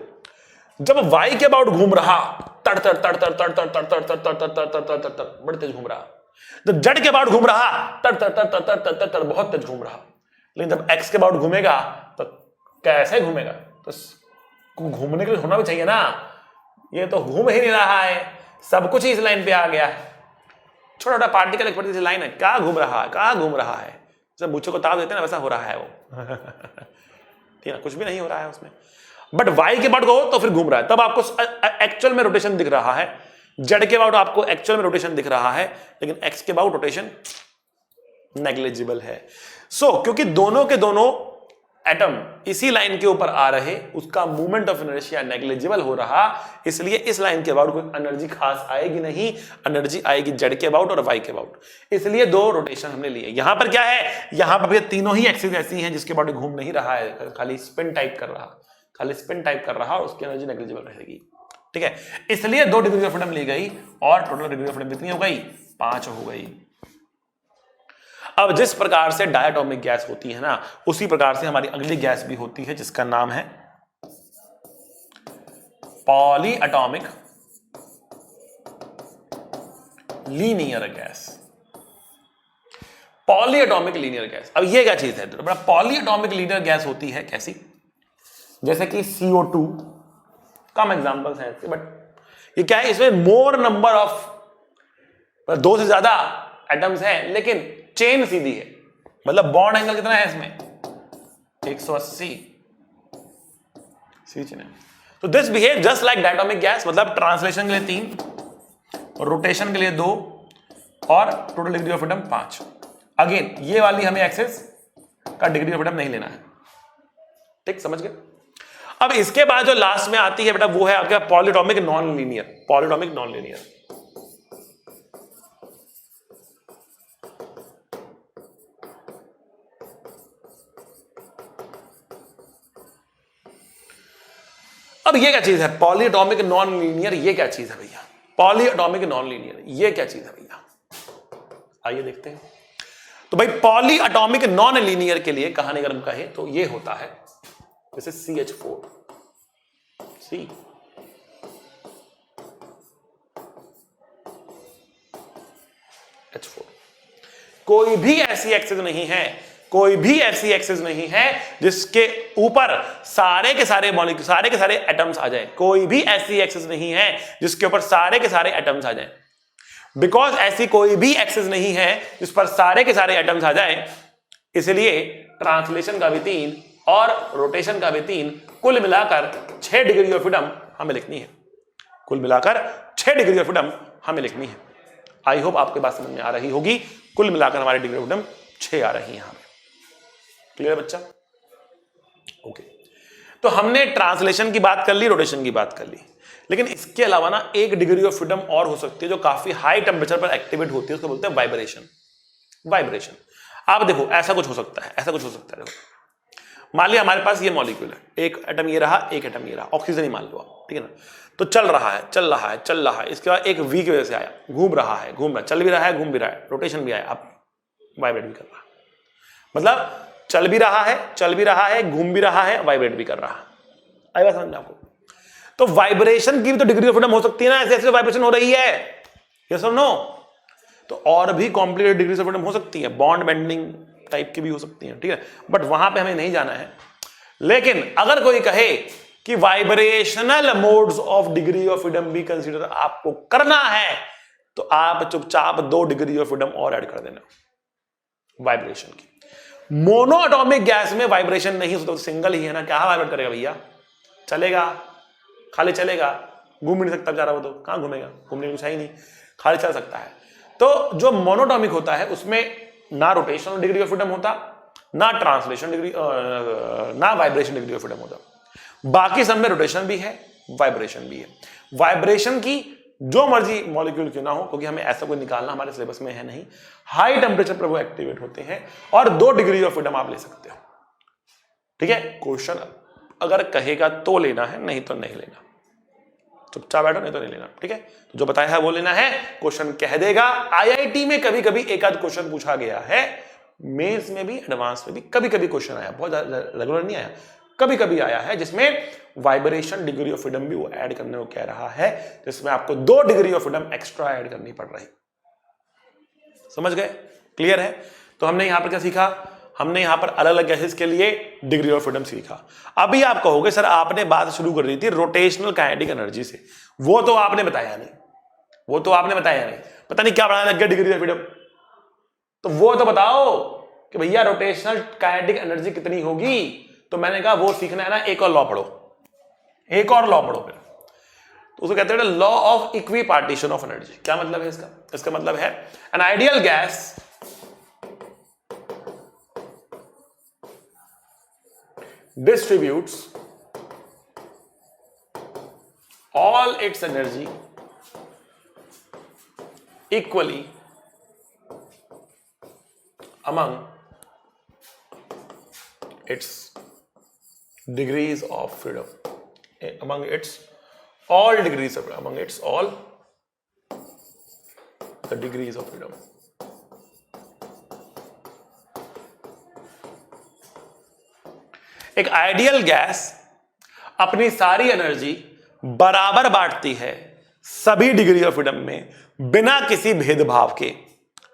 जब वाई के अबाउट घूम रहा तड़ तड़ तड़ तड़ तड़ तड़ तड़ तड़ तड़ तड़ तड़ तड़ तड़ तड़ तड़ बड़े तेज घूम रहा, जब जेड के अबाउट घूम रहा तड़ तड़ तड़ तड़ तड़ तड़ तड़ बहुत तेज घूम रहा। लेकिन जब एक्स के अबाउट घूमेगा तो कैसे घूमेगा? तो घूमने के लिए होना भी चाहिए ना, ये तो घूम ही नहीं रहा है, सब कुछ ही इस लाइन पे आ गया है। छोटा छोटा पार्टिकल एक बड़ी लाइन है, क्या घूम रहा है, कहाँ घूम रहा है, जब बूचों को ताव देते हैं ना वैसा हो रहा है वो ठीक है, कुछ भी नहीं हो रहा है उसमें। बट वाई के अबाउट को तो फिर घूम रहा है, तब आपको एक्चुअल में रोटेशन दिख रहा है। जेड के अबाउट आपको एक्चुअल में रोटेशन दिख रहा है, लेकिन एक्स के अबाउट रोटेशन नेग्लिजिबल है। क्योंकि दोनों के दोनों एटम इसी लाइन के ऊपर आ रहे, उसका मूवमेंट ऑफ इनर्शिया नेग्लिजिबल हो रहा, इसलिए इस लाइन के अबाउट कोई एनर्जी खास आएगी नहीं, एनर्जी आएगी जेड के अबाउट और वाई के अबाउट। इसलिए 2 रोटेशन हमने लिए। यहां पर क्या है, यहां पर तीनों ही एक्सिस ऐसी हैं जिसके अबाउट घूम नहीं रहा है, खाली स्पिन टाइप कर रहा, और उसकी एनर्जी नेग्लिजिबल रहेगी, ठीक है। इसलिए 2 डिग्री ऑफ फ्रीडम ली गई और टोटल डिग्री ऑफ फ्रीडम कितनी हो गई? 5 हो गई। अब जिस प्रकार से डायटोमिक गैस होती है ना, उसी प्रकार से हमारी अगली गैस भी होती है जिसका नाम है polyatomic linear gas. Polyatomic linear gas, अब ये क्या चीज है? तो पॉलीएटॉमिक लीनियर गैस होती है कैसी? जैसे कि CO2, कम एग्जांपल्स हैं इसके, बट ये क्या है, इसमें मोर नंबर ऑफ 2 से ज्यादा एटम्स हैं, लेकिन चेन सीधी है, मतलब बॉन्ड एंगल कितना है इसमें 180 सी चुने। तो this behave just like diatomic gas, मतलब ट्रांसलेशन के लिए 3, रोटेशन के लिए 2 और total degree of freedom 5। Again ये वाली हमें एक्सेस का डिग्री ऑफ फ्रीडम नहीं लेना है, ठीक, समझ गए। अब इसके बाद जो लास्ट में आती है बेटा वो है आपका polyatomic non linear. Polyatomic non linear अब ये क्या चीज है पॉलीटॉमिक नॉन लीनियर? ये क्या चीज है भैया पॉलीटॉमिक नॉन लीनियर? ये क्या चीज है भैया, आइए देखते हैं। तो भाई पॉली एटॉमिक नॉन लीनियर के लिए कहानी अगर हम कहें तो ये होता है जैसे CH4 C H4। कोई भी ऐसी एक्सिस नहीं है, कोई भी ऐसी एक्सिस नहीं है जिसके ऊपर सारे के सारे मॉलिक्यूल सारे के सारे एटम्स आ जाए। कोई भी ऐसी एक्सिस नहीं है जिसके ऊपर सारे के सारे एटम्स आ जाए। बिकॉज ऐसी कोई भी एक्सिस नहीं है जिस पर सारे के सारे एटम्स आ जाए, इसलिए ट्रांसलेशन का भी 3 और रोटेशन का भी 3, कुल मिलाकर 6 डिग्री ऑफ फ्रीडम हमें लिखनी है। कुल मिलाकर 6 डिग्री ऑफ फ्रीडम हमें लिखनी है। आई होप आपके बात समझ में आ रही होगी। कुल मिलाकर हमारी डिग्री ऑफ फ्रीडम 6 आ रही है हमें। क्लियर बच्चा? ओके। तो हमने ट्रांसलेशन की बात कर ली, रोटेशन की बात कर ली, लेकिन इसके अलावा ना एक डिग्री ऑफ फ्रीडम और हो सकती है जो काफी हाई टेम्परेचर पर एक्टिवेट होती है, उसको बोलते हैं वाइब्रेशन। वाइब्रेशन आप देखो ऐसा कुछ हो सकता है, ऐसा कुछ हो सकता है। देखो मान लिया हमारे पास ये मॉलिक्यूल है, एक एटम ये रहा, एक एटम ये रहा, ऑक्सीजन ही मान लो आप, ठीक है ना। तो चल रहा है चल रहा है चल रहा है, इसके बाद एक वी की वजह से आया, घूम रहा है घूम रहा है, चल भी रहा है घूम भी रहा है, रोटेशन भी आया, अब वाइब्रेट भी कर रहा है। मतलब चल भी रहा है, चल भी रहा है, घूम भी रहा है, वाइब्रेट भी कर रहा है। आई बात समझ में आपको? तो वाइब्रेशन की भी तो डिग्री ऑफ फ्रीडम हो सकती है ना, ऐसे ऐसे वाइब्रेशन हो रही है, यस और नो। तो और भी कॉम्प्लिकेटेड डिग्री ऑफ फ्रीडम हो सकती है, बॉन्ड बेंडिंग टाइप की भी हो सकती है, ठीक है, बट वहां पे हमें नहीं जाना है। लेकिन अगर कोई कहे कि vibrational modes of degree of freedom भी कंसीडर आपको करना है, तो आप चुपचाप 2 डिग्री ऑफ फ्रीडम और ऐड कर देना वाइब्रेशन की। मोनो एटॉमिक गैस में वाइब्रेशन नहीं होता, तो सिंगल ही है ना, क्या वाइब्रेट करेगा भैया? चलेगा, खाली चलेगा, घूम नहीं सकता बेचारा वो, तो कहां घूमेगा, घूमने कुछ है ही नहीं, खाली चल सकता है। तो जो मोनोटॉमिक होता है उसमें ना रोटेशनल डिग्री ऑफ फ्रीडम होता, ना ट्रांसलेशन डिग्री ना वाइब्रेशन डिग्री ऑफ फ्रीडम होता। बाकी सब में रोटेशन भी है, वाइब्रेशन भी है। वाइब्रेशन की जो मर्जी मॉलिक्यूल क्यों ना हो, क्योंकि हमें ऐसा कोई निकालना हमारे सिलेबस में है नहीं, हाई टेम्परेचर पर वो एक्टिवेट होते हैं और 2 डिग्री ऑफ फ्रीडम आप ले सकते हो, ठीक है। क्वेश्चन अगर कहेगा तो लेना है, नहीं तो नहीं लेना, चुपचाप बैठो, नहीं तो नहीं लेना, ठीक है। तो जो बताया है वो लेना है। क्वेश्चन कह देगा, आईआईटी में कभी कभी एक आध क्वेश्चन पूछा गया है, मेंस में भी एडवांस में भी कभी कभी क्वेश्चन आया, बहुत रेगुलर नहीं आया, कभी कभी आया है, जिसमें वाइब्रेशन डिग्री ऑफ फ्रीडम भी वो ऐड करने को कह रहा है, जिसमें आपको 2 degree of freedom extra add करनी पड़ रही। समझ गए? क्लियर है? तो हमने यहां पर क्या सीखा? हमने यहां पर अलग अलग गैसेस के लिए डिग्री ऑफ फ्रीडम सीखा। अभी आप कहोगे सर आपने बात शुरू कर दी थी रोटेशनल काइनेटिक एनर्जी से, वो तो आपने बताया नहीं, वो तो आपने बताया नहीं, पता नहीं क्या बनाने लग गया डिग्री ऑफ फ्रीडम। तो वो तो बताओ कि भैया रोटेशनल काइनेटिक एनर्जी कितनी होगी। तो मैंने कहा वो सीखना है ना, एक और लॉ पढ़ो, एक और लॉ पढ़ो फिर। तो उसको कहते हैं law of equi partition of energy. क्या मतलब है इसका? इसका मतलब है N ideal gas distributes all its energy equally among its degrees of freedom, among its all degrees of freedom, among its all the degrees of freedom. एक ideal gas अपनी सारी एनर्जी बराबर बांटती है सभी डिग्री ऑफ फ्रीडम में, बिना किसी भेदभाव के।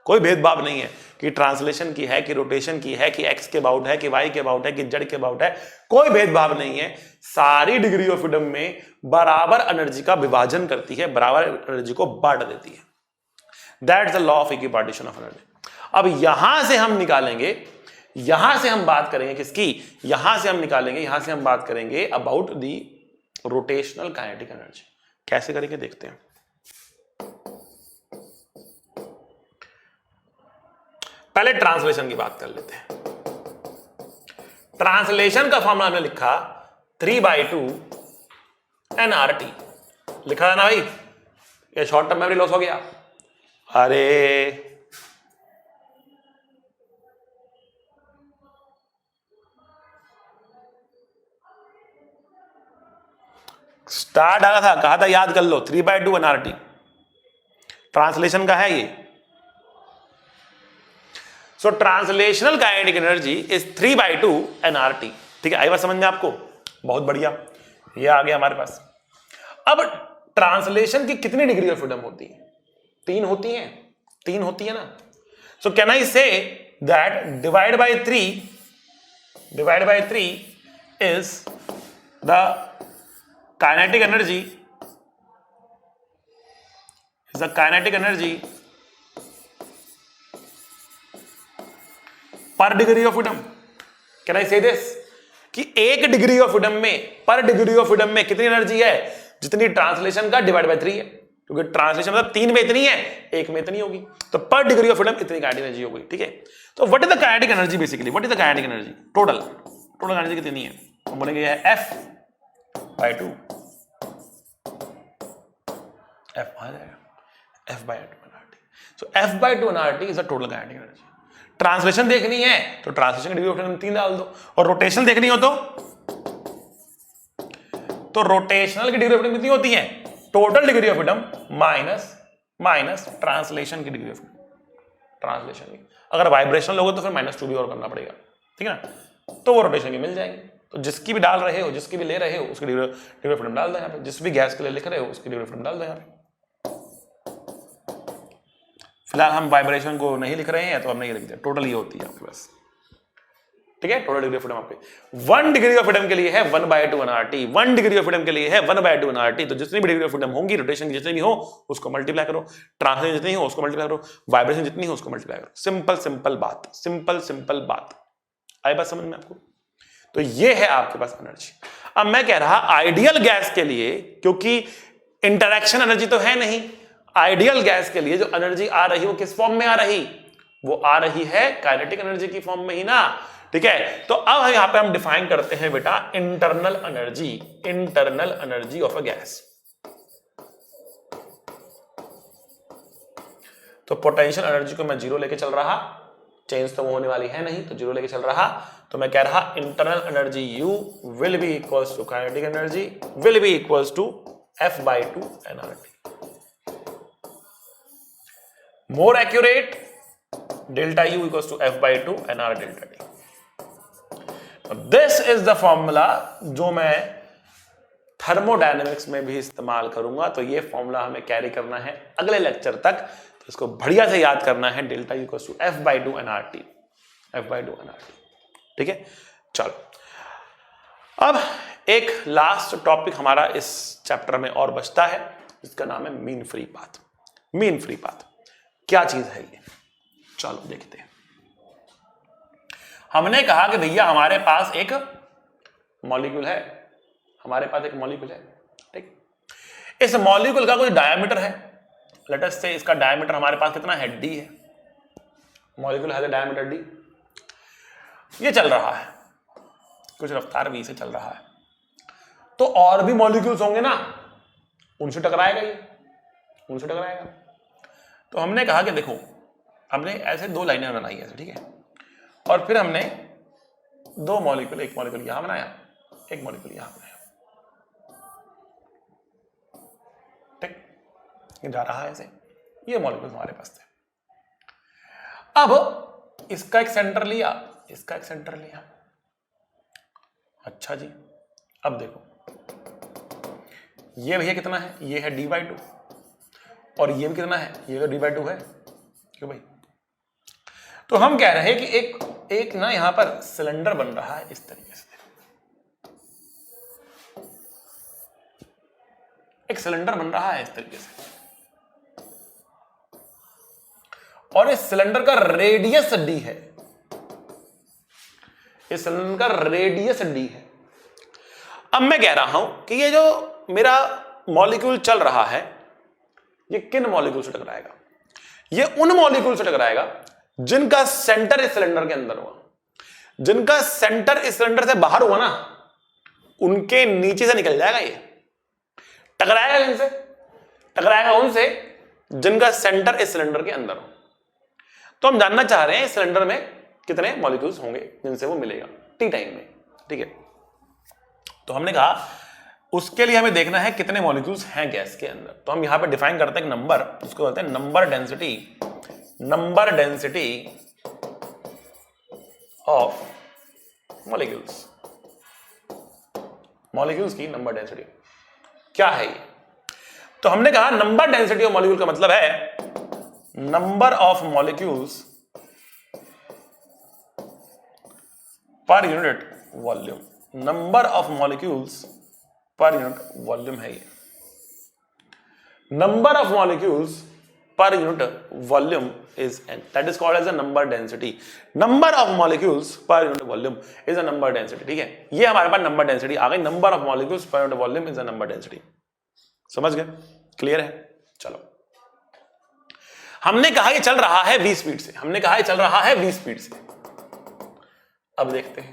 कोई भेदभाव नहीं है कि ट्रांसलेशन की है, कि रोटेशन की है, कि एक्स के अबाउट है, कि वाई के अबाउट है, कि जेड के अबाउट है, कोई भेदभाव नहीं है। सारी डिग्री ऑफ फ्रीडम में बराबर एनर्जी का विभाजन करती है, बराबर एनर्जी को बांट देती है। That's the law of equipartition of energy. अब यहां से हम निकालेंगे यहां से हम बात करेंगे किसकी, यहां से हम निकालेंगे, यहां से हम बात करेंगे about the rotational kinetic energy. कैसे करेंगे देखते हैं। पहले ट्रांसलेशन की बात कर लेते हैं। ट्रांसलेशन का फॉर्मूला हमने लिखा 3/2 nRT, लिखा था ना भाई, ये शॉर्ट टर्म मेमोरी लॉस हो गया। अरे स्टार डाला था, कहा था याद कर लो 3/2 nRT, ट्रांसलेशन का है ये। So translational kinetic energy is 3/2 nRT। ठीक है, आई बात समझ में आपको? बहुत बढ़िया, ये आ गया हमारे पास। अब ट्रांसलेशन की कितनी डिग्री ऑफ फ्रीडम होती है? 3 होती है, 3 होती है ना। सो can I say that divide by 3 is the kinetic energy per degree of freedom. Can I say this कि एक डिग्री ऑफ फ्रीडम में, पर डिग्री ऑफ फ्रीडम में कितनी एनर्जी है? जितनी ट्रांसलेशन का डिवाइड बाय 3 है, क्योंकि ट्रांसलेशन मतलब 3 में इतनी है, 1 में इतनी होगी, तो पर डिग्री ऑफ फ्रीडम इतनी काइनेटिक एनर्जी होगी। ठीक है, तो what is the kinetic energy? Basically what is the kinetic energy? Total energy कितनी है? हम बोलेंगे F/2, F आ जाएगा F/2 nRT। So F/2 nRT is the total kinetic energy. Translation देखनी है तो ट्रांसलेशन की डिग्री ऑफ फ्रीडम 3 डाल दो, और रोटेशन देखनी हो तो रोटेशनल की डिग्री ऑफ फ्रीडम कितनी होती है? Total degree of freedom minus translation की डिग्री ऑफ फ्रीडम। ट्रांसलेशन की अगर वाइब्रेशन लोगे तो फिर -2 भी और करना पड़ेगा, ठीक है ना, तो वो रोटेशन की मिल जाएगी। तो जिसकी भी डाल रहे हो, जिसकी भी ले रहे हो, उसकी डिग्री ऑफ फ्रीडम डाल दो यहाँ पे। जिस भी गैस के लिए लिख रहे हो उसकी डिग्री ऑफ फ्रीडम डाल दो यहाँ पे। फिलहाल हम वाइब्रेशन को नहीं लिख रहे हैं तो हमने ये लिख दिया, टोटल ये होती है आपके पास। ठीक है, टोटल डिग्री ऑफ फ्रीडम आपके 1 डिग्री ऑफ फ्रीडम के लिए है 1/2 nRT, 1 डिग्री ऑफ फ्रीडम के लिए है 1/2 nRT। तो जितनी भी डिग्री ऑफ फ्रीडम होंगी, रोटेशन की जितनी भी हो उसको मल्टीप्लाई करो, ट्रांसलेशन जितनी हो उसको मल्टीप्लाई करो, वाइब्रेशन जितनी हो उसको मल्टीप्लाई करो। सिंपल बात, सिंपल बात। आई बात समझ में आपको? तो ये है आपके पास एनर्जी। अब मैं कह रहा आइडियल गैस के लिए, क्योंकि इंटरैक्शन एनर्जी तो है नहीं, आइडियल गैस के लिए जो एनर्जी आ रही वो किस फॉर्म में आ रही? वो आ रही है काइनेटिक एनर्जी की फॉर्म में ही ना। ठीक है, तो अब यहां पे हम डिफाइन करते हैं बेटा internal energy of a gas. तो पोटेंशियल एनर्जी को मैं 0 लेके चल रहा, चेंज तो होने वाली है नहीं, तो 0 लेके चल रहा, तो मैं कह रहा internal energy U will be equals to kinetic energy will be equals to F/2 nRT। More accurate, delta U equals to F/2 nR delta T। This is the formula जो मैं थर्मोडायनेमिक्स में भी इस्तेमाल करूंगा। तो ये फॉर्मूला हमें carry करना है अगले लेक्चर तक, तो इसको बढ़िया से याद करना है। Delta U equals to F/2 nRT, F/2 nRT। ठीक है, चलो अब एक लास्ट टॉपिक हमारा इस चैप्टर में और बचता है, जिसका नाम है mean free path. Mean free path क्या चीज है ये? चलो देखते हैं। हमने कहा कि भैया हमारे पास एक मॉलिक्यूल है, ठीक, इस मॉलिक्यूल का कोई डायमीटर है, लेट अस से इसका डायमीटर हमारे पास कितना है? D है। Molecule has a diameter D। ये चल रहा है, कुछ रफ्तार v से चल रहा है, तो और भी मॉलिक्यूल्स होंगे ना, उनसे टकराएगा ये, उनसे टकराएगा। तो हमने कहा कि देखो, हमने ऐसे 2 लाइनें बनाई ऐसे, ठीक है, और फिर हमने 2 मॉलिक्यूल, एक मॉलिक्यूल यहां बनाया, एक मॉलिक्यूल यहां बनाया, ठीक, ये जा रहा है ऐसे, ये मॉलिक्यूल हमारे पास थे। अब इसका एक सेंटर लिया, इसका एक सेंटर लिया। अच्छा जी, अब देखो ये भैया कितना है? ये है D/2, और ये भी कितना है? ये तो D/2 है, क्यों भाई? तो हम कह रहे हैं कि एक ना यहां पर सिलेंडर बन रहा है इस तरीके से, एक सिलेंडर बन रहा है इस तरीके से, और इस सिलेंडर का रेडियस D है। इस सिलेंडर का रेडियस d है। अब मैं कह रहा हूं कि ये जो मेरा मॉलिक्यूल चल रहा है ये किन मॉलिक्यूल से टकराएगा? ये उन मॉलिक्यूल से टकराएगा जिनका सेंटर इस सिलेंडर के अंदर हुआ। जिनका सेंटर इस सिलेंडर से बाहर हुआ ना, उनके नीचे से निकल जाएगा। ये टकराएगा जिनसे, टकराएगा उनसे जिनका सेंटर इस सिलेंडर के अंदर हो। तो हम जानना चाह रहे हैं इस सिलेंडर में कितने मॉलिक्यूल्स होंगे जिनसे वो मिलेगा टी टाइम में। ठीक है, तो हमने कहा उसके लिए हमें देखना है कितने मॉलिक्यूल्स हैं गैस के अंदर। तो हम यहां पे डिफाइन करते हैं एक नंबर, उसको बोलते हैं number density of molecules. Molecules की नंबर डेंसिटी क्या है ये? तो हमने कहा नंबर डेंसिटी ऑफ मॉलिक्यूल का मतलब है number of molecules per unit volume. Number of molecules per unit volume है ये। Number of molecules per unit volume is n, that is called as a number density. Number of molecules per unit volume is a number density. ठीक है, ये हमारे पास number density आ गई। Number of molecules per unit volume is a number density. समझ गए? Clear है? चलो, हमने कहा ये चल रहा है v स्पीड से, हमने कहा ये चल रहा है v स्पीड से। अब देखते हैं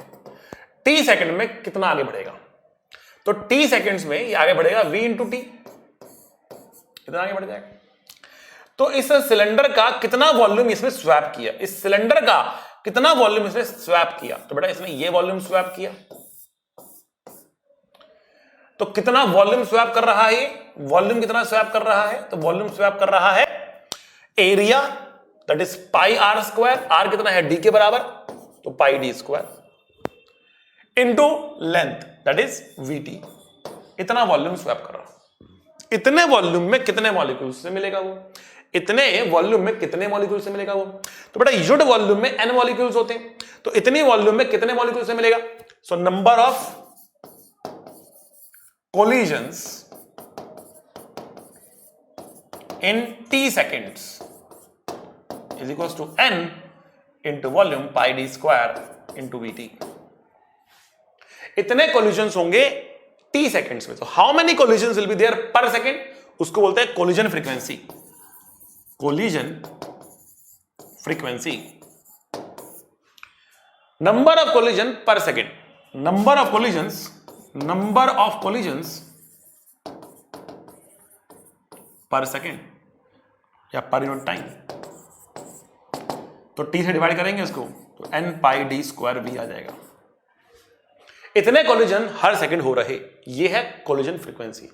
t सेकंड में कितना आगे बढ़ेगा। तो t सेकंड्स में ये आगे बढ़ेगा v इंटू टी, कितना आगे बढ़ जाएगा। तो इस सिलेंडर का कितना वॉल्यूम इसमें स्वैप किया, इस सिलेंडर का कितना वॉल्यूम इसने स्वैप किया। तो बेटा इसने ये वॉल्यूम स्वैप किया, तो कितना वॉल्यूम स्वैप कर रहा है ये? वॉल्यूम कितना स्वैप कर रहा है? तो वॉल्यूम स्वैप कर रहा है area, that is pi R square. R कितना है? डी के बराबर, तो pi D square into length, that is VT. इतना वॉल्यूम स्वैप कर रहा। इतने वॉल्यूम में कितने मॉलिक्यूल से मिलेगा वो? इतने वॉल्यूम में कितने मॉलिक्यूल से मिलेगा वो? तो बेटा यूनिट वॉल्यूम में n मॉलिक्यूल्स होते हैं, तो इतनी वॉल्यूम में कितने मॉलिक्यूल से मिलेगा? So number of collisions in t seconds is equal to n into volume pi D square into vt. इतने कोलिजन्स होंगे t सेकेंड्स में। तो how many collisions will be there per second? उसको बोलते हैं collision frequency. Collision frequency, number of collision per second, number of collisions per second या per unit time. तो t से डिवाइड करेंगे इसको, तो n pi D square we आ जाएगा। इतने कोलिजन हर सेकेंड हो रहे, ये है collision frequency.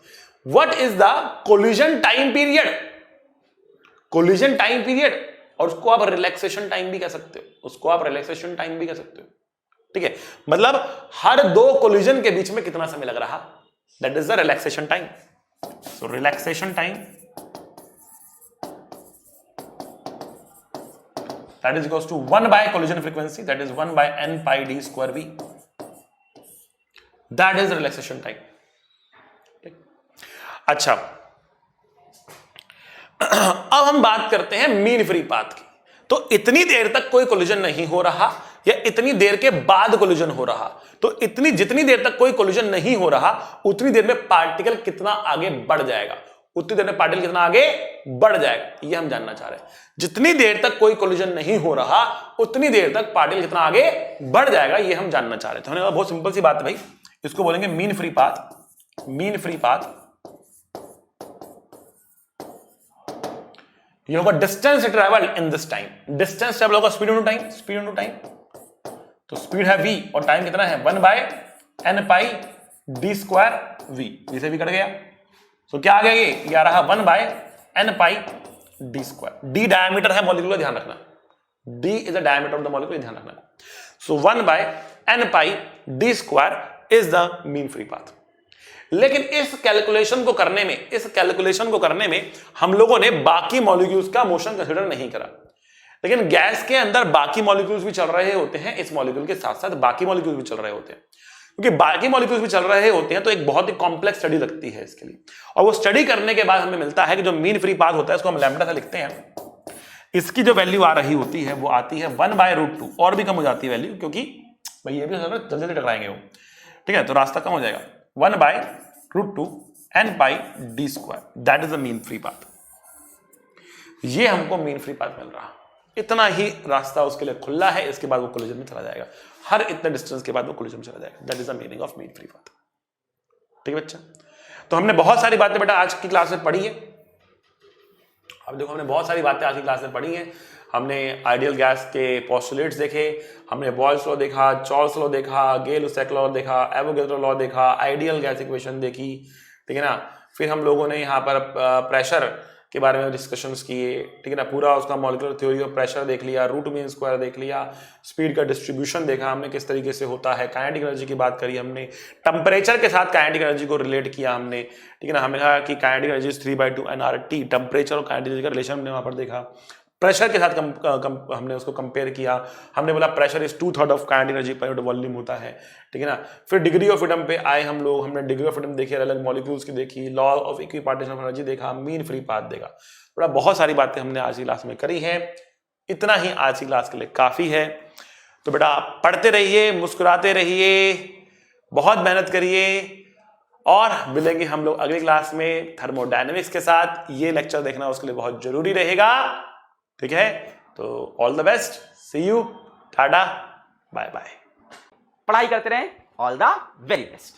What is the collision time period? Collision time period, और उसको आप रिलैक्सेशन टाइम भी कह सकते हो, उसको आप रिलैक्सेशन टाइम भी कह सकते हो। ठीक है, मतलब हर दो कोलिजन के बीच में कितना समय लग रहा, that is the relaxation time. So relaxation time that is equals to 1 by collision frequency, that is 1 by n pi D square v, that is relaxation time. अच्छा, अब हम बात करते हैं मीन फ्री पाथ की। तो इतनी देर तक कोई कोलिजन नहीं हो रहा या इतनी देर के बाद कोलिजन हो रहा, तो जितनी देर तक कोई कोलिजन नहीं हो रहा उतनी देर में पार्टिकल कितना आगे बढ़ जाएगा, उतनी देर में पार्टिकल कितना आगे बढ़ जाएगा, ये हम जानना चाह रहे हैं। जितनी देर तक कोई कोलिजन नहीं हो रहा उतनी देर तक पार्टिकल कितना आगे बढ़ जाएगा, ये हम जानना चाह रहे थे। हमने कहा बहुत सिंपल सी बात है भाई, इसको बोलेंगे mean free path. Mean free path ये होगा distance travelled in this time. Distance travel होगा speed into time, speed into time. तो स्पीड है v और टाइम कितना है 1 by n pi D square v, जिसे भी कट गया। तो क्या आ गया ये आ रहा 1 by n pi D square. d diameter है मॉलिक्यूल, ध्यान रखना, d is the diameter of the molecule, ध्यान रखना। So 1 by n pi D square is the mean free path. लेकिन इस कैलकुलेशन को करने में हम लोगों ने बाकी मॉलिक्यूल्स का मोशन कंसीडर नहीं करा। लेकिन गैस के अंदर बाकी मॉलिक्यूल्स भी चल रहे होते हैं, इस मॉलिक्यूल के साथ साथ बाकी मॉलिक्यूल्स भी चल रहे होते हैं। क्योंकि बाकी मॉलिक्यूल्स भी चल रहे होते हैं तो एक बहुत ही कॉम्प्लेक्स स्टडी लगती है इसके लिए, और वो स्टडी करने के बाद हमें मिलता है कि जो मीन फ्री पाथ होता है इसको हम लैम्बडा से लिखते हैं। इसकी जो वैल्यू आ रही होती है वो आती है 1/√2, और भी कम हो जाती है वैल्यू, क्योंकि भाई ये भी जल्दी जल्दी टकराएंगे वो, ठीक है। तो रास्ता कम हो जाएगा, 1/√2 n pi d square, that is the mean free path. ये हमको मीन फ्री पाथ मिल रहा, इतना ही रास्ता उसके लिए खुला है, इसके बाद वो कोलिजन में चला जाएगा, हर इतने डिस्टेंस के बाद वो कोलिजन में चला जाएगा, that is the meaning of mean free path. ठीक है बच्चा, तो हमने बहुत सारी बातें बेटा आज की क्लास में पढ़ी है। अब देखो हमने बहुत सारी बातें आज की क्लास में पढ़ी हैं। हमने आइडियल गैस के पोस्टुलेट्स देखे, हमने बॉयल्स लॉ देखा, चार्ल्स लॉ देखा, गेल-लुसाक लॉ देखा, एवोगैड्रो लॉ देखा, आइडियल गैस इक्वेशन देखी, ठीक है ना। फिर हम लोगों ने यहाँ पर प्रेशर के बारे में डिस्कशंस किए, ठीक है ना। पूरा उसका मॉलिक्यूलर थ्योरी ऑफ प्रेशर देख लिया, रूट मीन स्क्वायर देख लिया, स्पीड का डिस्ट्रीब्यूशन देखा हमने किस तरीके से होता है, काइनेटिक एनर्जी की बात करी हमने, टेम्परेचर के साथ काइनेटिक एनर्जी को रिलेट किया हमने, ठीक है ना। हमने कहा कि काइनेटिक एनर्जी 3/2 nRT, टेम्परेचर और काइनेटिक एनर्जी का रिलेशन हमने वहां पर देखा। प्रेशर के साथ हमने उसको कंपेयर किया, हमने बोला pressure is 2/3 of kinetic energy पर वॉल्यूम होता है, ठीक है ना। फिर डिग्री ऑफ फ्रीडम पे आए हम लोग, हमने डिग्री ऑफ फ्रीडम देखी, अलग मॉलिक्यूल्स की देखी, law of equipartition of energy देखा, मीन फ्री पाथ देखा। बड़ा बहुत सारी बातें हमने आज की क्लास में करी हैं, इतना ही आज की क्लास के लिए काफी है। तो बेटा आप पढ़ते रहिए, मुस्कुराते रहिए, बहुत मेहनत करिए, और मिलेंगे हम लोग अगली क्लास में थर्मोडायनेमिक्स के साथ। ये लेक्चर देखना उसके लिए बहुत जरूरी रहेगा, ठीक है। तो all the best, see you, tata, bye bye. पढ़ाई करते रहें, ऑल द वेरी बेस्ट।